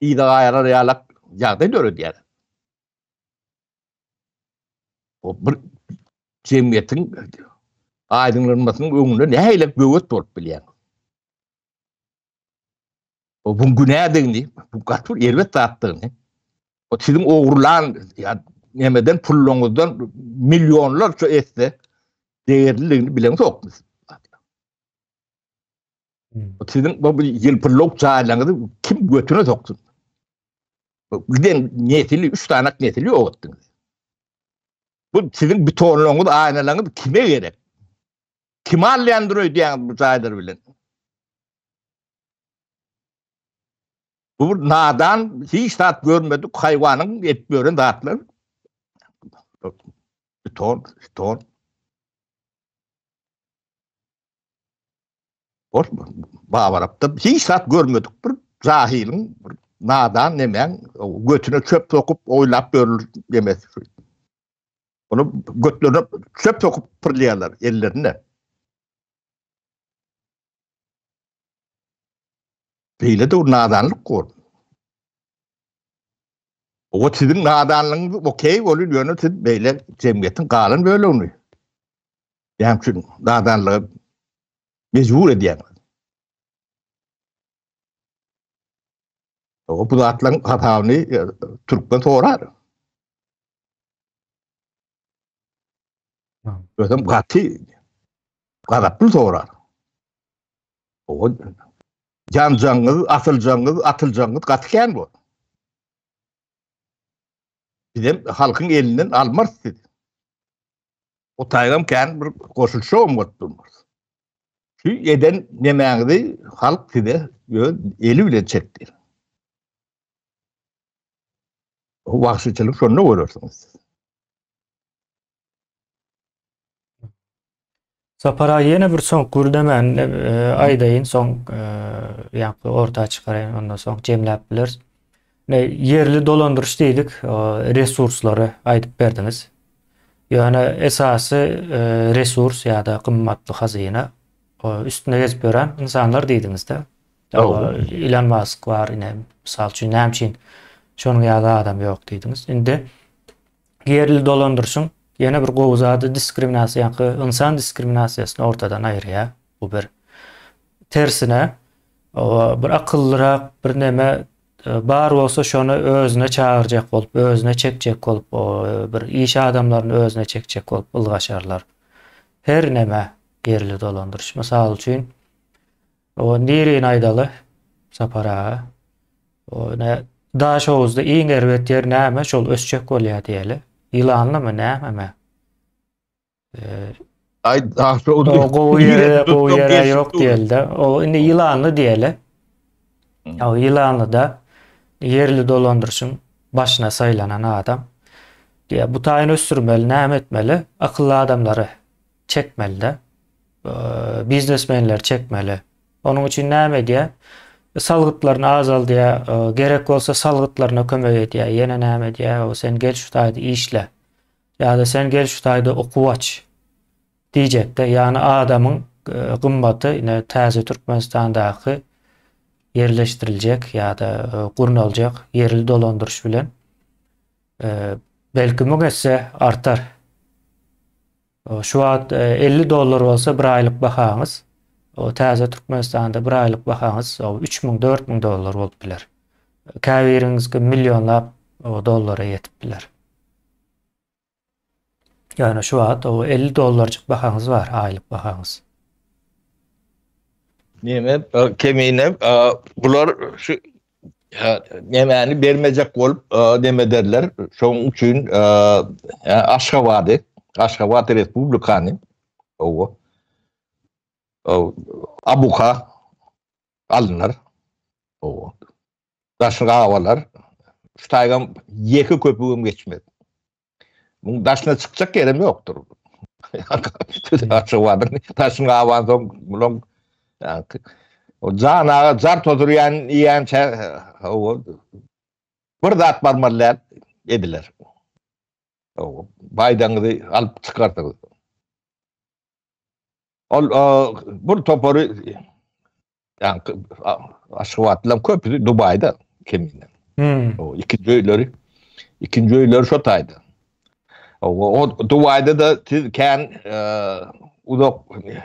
ýa gaýrar ýalak ýagdaý döredýär. O bir jemgyýetiň aýdyňlanmasynyň öňünde nähilek böwet bolup bilýär. O bu günädigini, bu gatur elbet zatdygyny. O siziň ogurlan ýa nemeden pulluňyzdan milyonlarça etse değerliligini bilen sokmaz. O siziň bu ýylpyrlyk çaýlaňyzy kim götüne soksun? Giden netili 3 tane netili oğuttunuz. Bu siziň bitonlaryňyz, aýnalaryňyz kime gerek? Kim alýandyryp diýen bu çaýlar bilen? Bu nadan hiç tat görmedik haýwanyň et gören zatlar. Ton. Babarapda hiç saat görmedik bir cahilin bir nadan nemen götüne çöp sokup oylap görür demesi. Onu götlerine çöp sokup pırlayalar ellerine. Böyle de o nadanlık kor. O sizin nadanlığınız okey oluyor yönü siz böyle cemiyetin kalın böyle oluyor. Yani çünkü nadanlığı mecbur ediyen. O bu atlan hatavını Türkmen sorar. Ödem gati gadaplı sorar. O can canlı, atılacağınız gatiken bu. Bizim halkın elinden almaz dedi. O taygam kendi bir koşulşu olmaktırmaz. Şu eden nemeğinde halk dedi, eli bile çekti. O vahşiçilik sonuna uğrarsınız. Sapara yine bir son gurdemen aydayın son yankı orta çıkarayın ondan sonra cemlep biliriz. Yerli dolandırış deylik resursları aydıp berdiniz. Yani esası resurs ya da kımmatlı hazine üstüne gezip gören insanlar deydiniz de. Elon Musk var yine misal için nemçin şonun ýa-da adam yok deydiniz. Indi yerli dolandırışın yine bir gowuzadı diskriminasiýa, insan diskriminasiýasyny ortadan aýrýar. Bu bir tersine bir akıllırak bir neme bar bolsa şonu özüne çağırjak bolup, özüne çekjek bolup, bir iş adamlaryny özüne çekjek bolup ılgaşarlar. Her neme yerli dolandırış. Misal üçin o nirin aydaly sapara o ne daş owuzda iň erbet yer näme şol ösçek bolýar diýeli. Yılanlymy näme? Ay daha O gowy ýere ýok diýildi. O indi yılanly diýeli. O yılanly da yerli dolandırışın başına saylanan adam. Diye bu taýyny ösürmeli, näme etmeli? Akıllı adamları çekmeli de. Biznesmenler çekmeli. Onun için näme diye? Salgıtlarını azal diye, gerek olsa salgıtlarına kömek ediyor. Yine näme diye? O sen gel şu taýda işle. Ya da sen gel şu taýda okuwaç diyecek de. Yani adamın gymmaty yine täze Türkmenistandaky yerleştirilecek ya da gurnaljak yerli dolandırış bilen belki mügesse artar. Şu an $50 olsa bir aylık bakaňyz, o täze Türkmenistanda bir aylık bakaňyz o $3000-4000 bolup biler. Käbiriňizge milyonlap dollara yetip biler. Yani şu an o $50 bakaňyz var, aylık bakaňyz. Neme kemine bular şu nemeni bermejek bolup neme derler. Şoň üçin Aşgabat Respublikany o abuka alınır. O daşyna awalar. Şu taýgam ýeki köpügüm geçmedi. Bunun daşyna çykjak ýerim ýokdur. Aşgabatyn daşyna awan soň o jana jar tozuryan iýen o bir zat barmalar ediler. O baydaňyzy alyp çykardyk. Ol bu topory yani Aşgabatlylar köpü Dubaýda kemine. O ikinji öýleri şo taýda. O Dubaýda da ken uzak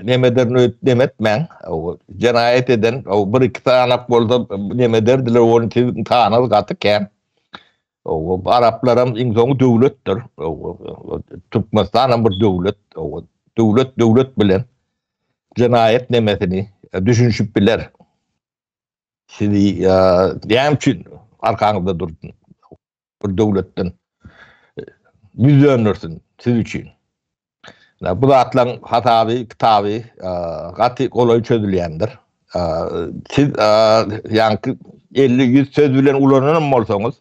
nemederini demetmen, o cinayet eden, o bir iki tanap bolsa neme derdiler, onu tanap gatyken, o Araplarım iňsoňy döwletdir, o Türkmenistan bir döwlet, o döwlet bilen cinayet nemesini düşünşip biler. Şimdi diýem üçin arkaňyzda durdun, bir döwletden yüzlenirsin siz üçin. Bu da atlan hatabi, kitabi, gati kolay çözülýändir. Siz ýanky 50-100 söz bilen ulananam bolsaňyz,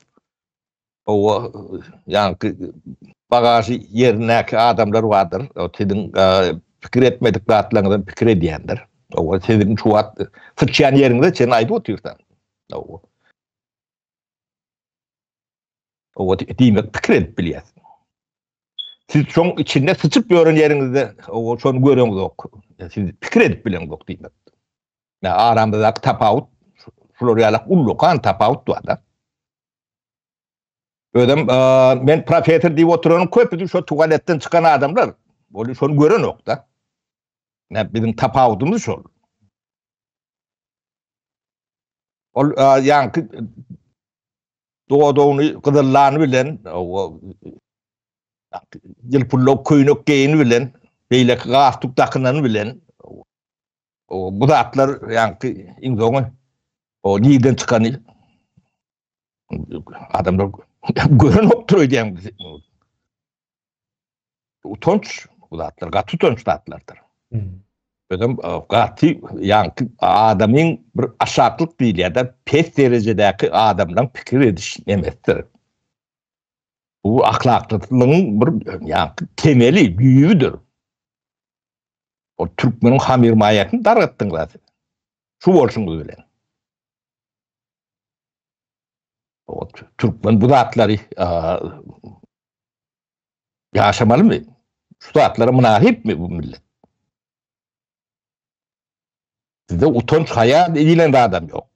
o ýanky bagaji ýerindäki adamlar bardyr. O siziň pikir etmedik zatlaryňdan pikir edýändir. O senin şu at sıçyan yerinde sen aydı otursan. O demek fikir edip biliyorsun. Siz şoň içinde sıçıp görün yerinizde o şonu görüňiz ok. Siz fikir edip bilen ok demek. Ya aramda tapawut Floryalak ullu kan tapawut da. Ödem men profesör diýip oturanım köpüdi şo tuvaletden çıkan adamlar. Bolu şonu gören ok da. Ne bizim tapawutumuz şol. Ol ýa-ni doğduğunu kızıllarını bilen o yılpullo köynök geyini bilen beýlek gastuk takynany bilen o bu zatlar ýa-ni iňsoňy o niden çykany adamlar gören oktur öýdýän utanç bu zatlar gaty utanç zatlardyr. Benim gaty ýa-ni adamyň bir aşaklyk diýilýär-de pes derejedäki adamdan pikir ediş emesdir. Bu ahlaklylygyň bir ýa-ni temeli, büýüdür. O türkmeniň hamir maýatyny dargatdyňlar. Şu bolşuňyz bilen. O türkmen bu zatlary ýaşamalymy? Şu zatlara münahipmi bu millet? Sizde utanç haya edilen de adam yok.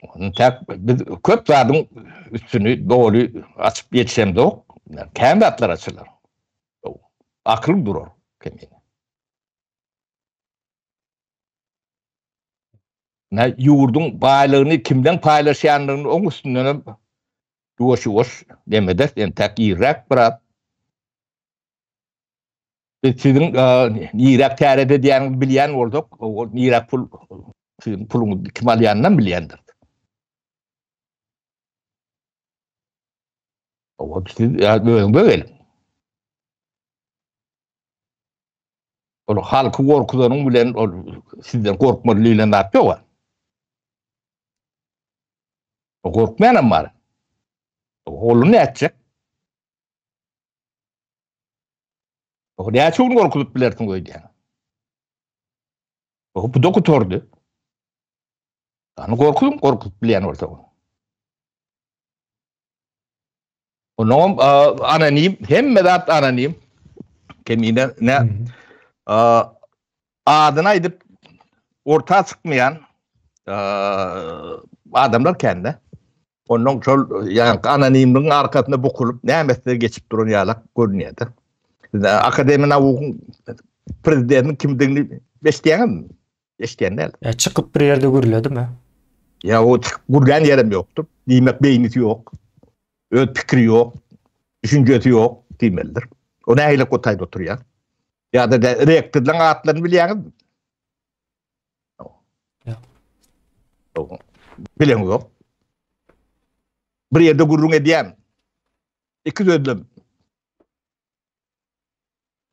Onun biz köp zadın üstünü doğru açıp geçsem de yok. Kendi atlar açılır. Aklım durur. Ne yurdun baylığını kimden paylaşanlarını onun üstünden yoş demede yani tek irak bırak. Sizin Irak terede diýen bilýän bolsak, o Irak puluny kim alýandan bilýändir. O siz böyle. O halky gorkudanyň bilen sizden gorkmalylygyny atýar. O gorkmaýan bar. Oluny näçe? O näçe onu gorkutup bilersiň goýdy. O bu doktordy. Any gorkutup bilýän bolsa. Onom anonim, hemme zat anonim. Kemine ne adyny aýdyp orta çykmaýan adamlar kendi. Onun şol ýa-ni anonimligiň arkasyna bukulup nämetde geçip duran ýalak görünýärdi. Akademiýa nawugyň prezidentiniň kimdigini beşdiýäňmi? Beşdiýänler. Ya çıkıp bir yerde görüledimi? Ya o gurgan yerim yoktur. Diýmek beýniti ýok. Öz pikiri ýok. Düşünjesi ýok diýmeldir. O nähili gotaýda oturýar. Ya da rektorlaryň atlaryny bilýäňizmi? Ya. Bilen ýok. Bir yerde gurrun edýän. İki sözlem.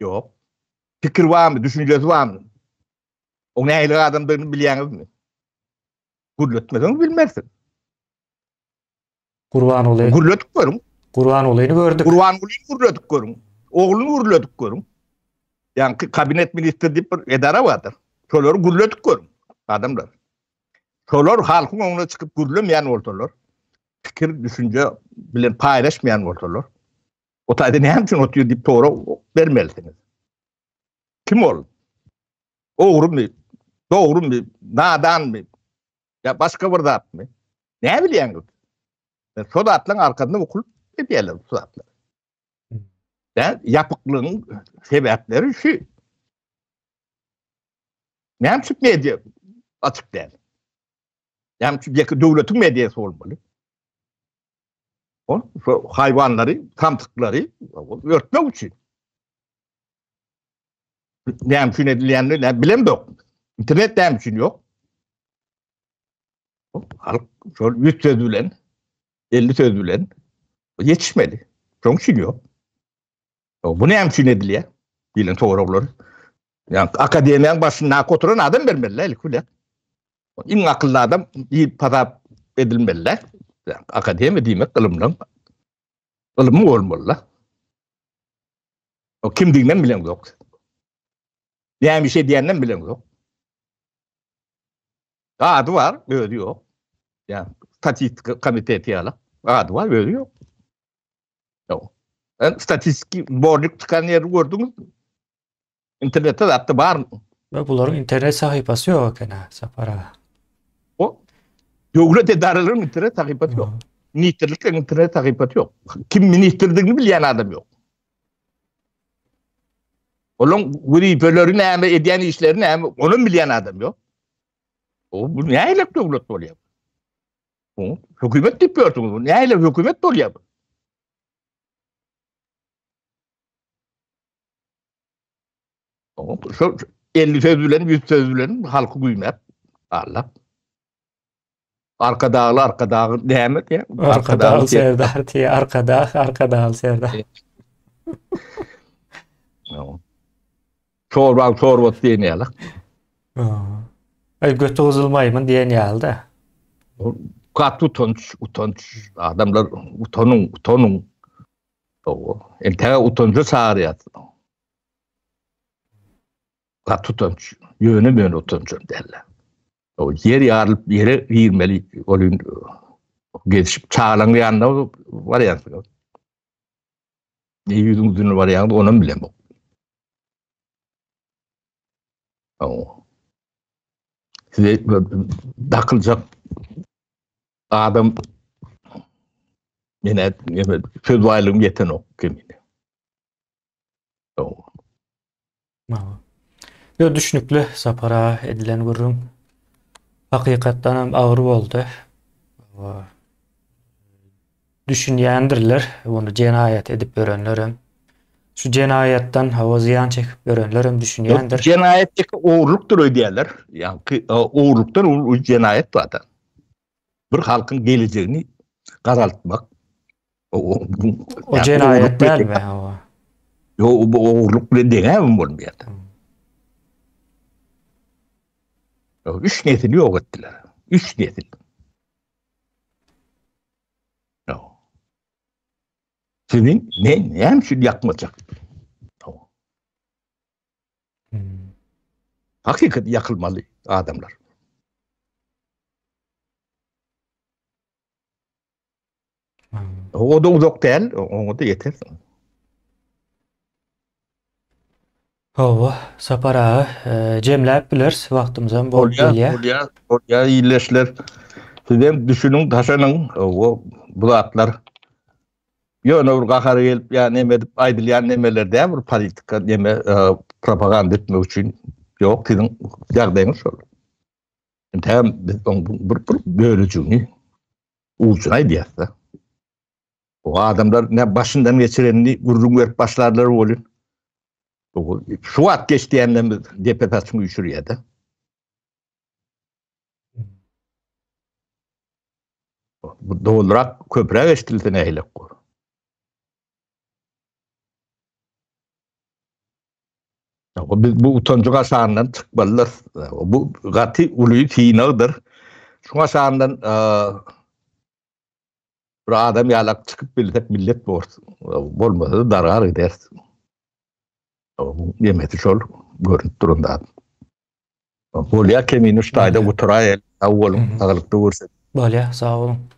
Yok. Fikir barmy, düşünjesi barmy? O nähili adamlaryny bilýäňizmi? Gurletmeden bilmersin. Kurban olayı. Gurledik görün. Kurban olayını gördük. Kurban olayını gurledik görün. Oğlunu gurledik görün. Yani kabinet ministri deyip bir edara vardır. Şoları gurledik görün. Adamlar. Şolar halkın onuna çıkıp gurlemeyen ortalar. Fikir, düşünce bilen paylaşmayan ortalar. O tayda ne için otuyor deyip doğru vermelisiniz. Kim ol? Oğru mu? Doğru mu? Nadan mı? Ya başka bir zat mı? Ne bilýäňiz? Şu zatlaryň arkasynda okulup edýärler şu zatlar. Ben yapıklygyň sebäpleri şu. Näme şu media açyk däl. Näme şu ýeki döwletiň mediasy bolmaly. O şu haýwanlary, tamtyklary örtmek üçin. Näme şu edilýänini bilemok. İnternet näme üçin ýok. Halk şol 100 söz bilen 50 söz bilen yetişmeli. Çok şey yok. Bu ne emçin ediliyor? Bilen toğrablar. Yani akademiyanın başına oturan adam vermeliler. İn akıllı adam iyi para edilmeliler. Yani akademi demek kılımdan. Kılımı olmalılar. O kimliğinden bilen yok. Yani bir şey diyenden bilen yok. Adı var, öyle yok. Yani statistik komiteti yala. Adı var, öyle yok. Yok. Yani statistik borcuk çıkan yeri gördünüz mü? İnternette de hatta var mı? Ve bunların internet sayfası yok gene Sapara. O devlet idarelerin internet takipatı yok. Ha. Ministerliklerin internet takipatı yok. Kim ministerliğini bilen adam yok. Onun vazifelerini hem ediyen işlerini hem onun bilen adam yok. O bu ne ile devlet oluyor? O hükümet yapıyorsunuz. Bu ne ile hükümet oluyor? O şu 50 sözlerin 100 sözlerin halkı duymak. Allah. Arka dağlı demek ya. Arka dağıl Serdar diye arka dağıl Serdar. Çorba diye ne la? Ha. Ay götü uzulmayımın diyen yalda. Kat utanç. Adamlar utanın. O ente utancı çağırıyor. Kat utanç. Yönü utanç derler. O yer yarılıp yere girmeli. Onun geçip çağılan yanında var ya. Ne yüzünün var ya onun bile bu. O. Size takılacak adam yine söz varlığım yeten o kimine. O. Ha. Yo düşünüklü Sapara edilen gurrun hakikattan hem ağır oldu. Düşünýändirler, onu cenayet edip görenlerim. Şu cenayetten hava ziyan çekip görenlerim düşünýändir. Cenayetteki oğurluktur ödeyenler. Yani oğurluktan o cenayet zaten. Bir halkın geleceğini karartmak. O Yani cenayet değil mi? O. Yo bu oğurluk bile değil mi bunun bir yerde? Üç niyetini yok ettiler. Üç niyetini. Yo. Senin ne hem şimdi yakmayacak. Hakikat yakılmalı adamlar. O da uzak değil, o da yeter. Hava Sapara cemläp bilers wagtymyzam bolup gelýär. Oraya iyileşler. Sizden düşünün, taşının o bulatlar. Yönür kakar gelip ya neme aydılyan nemeler de bir politika neme propaganda etmek için yok sizin jagdaýyňyz şol. Hem bir bölücüni uçuna diýär. O adamlar ne başından geçirenini gurrun verip başlarlar bolun. Şu wagt geçdiýänden deputatçy üçürýärdi. Bu doldrak köprä geçtildi nähilek. Biz bu utancığa şahandan çıkmalılar. Bu gati uluyu tiyinağıdır. Şuna şahandan bir adam yalak çıkıp bildik millet borç. Bolmadı darar edersin. Yemeti şol görünüp durunda. Bolya kemini ştayda uturayel avvalım ağırlıkta vursa. Bolya, sağ olun.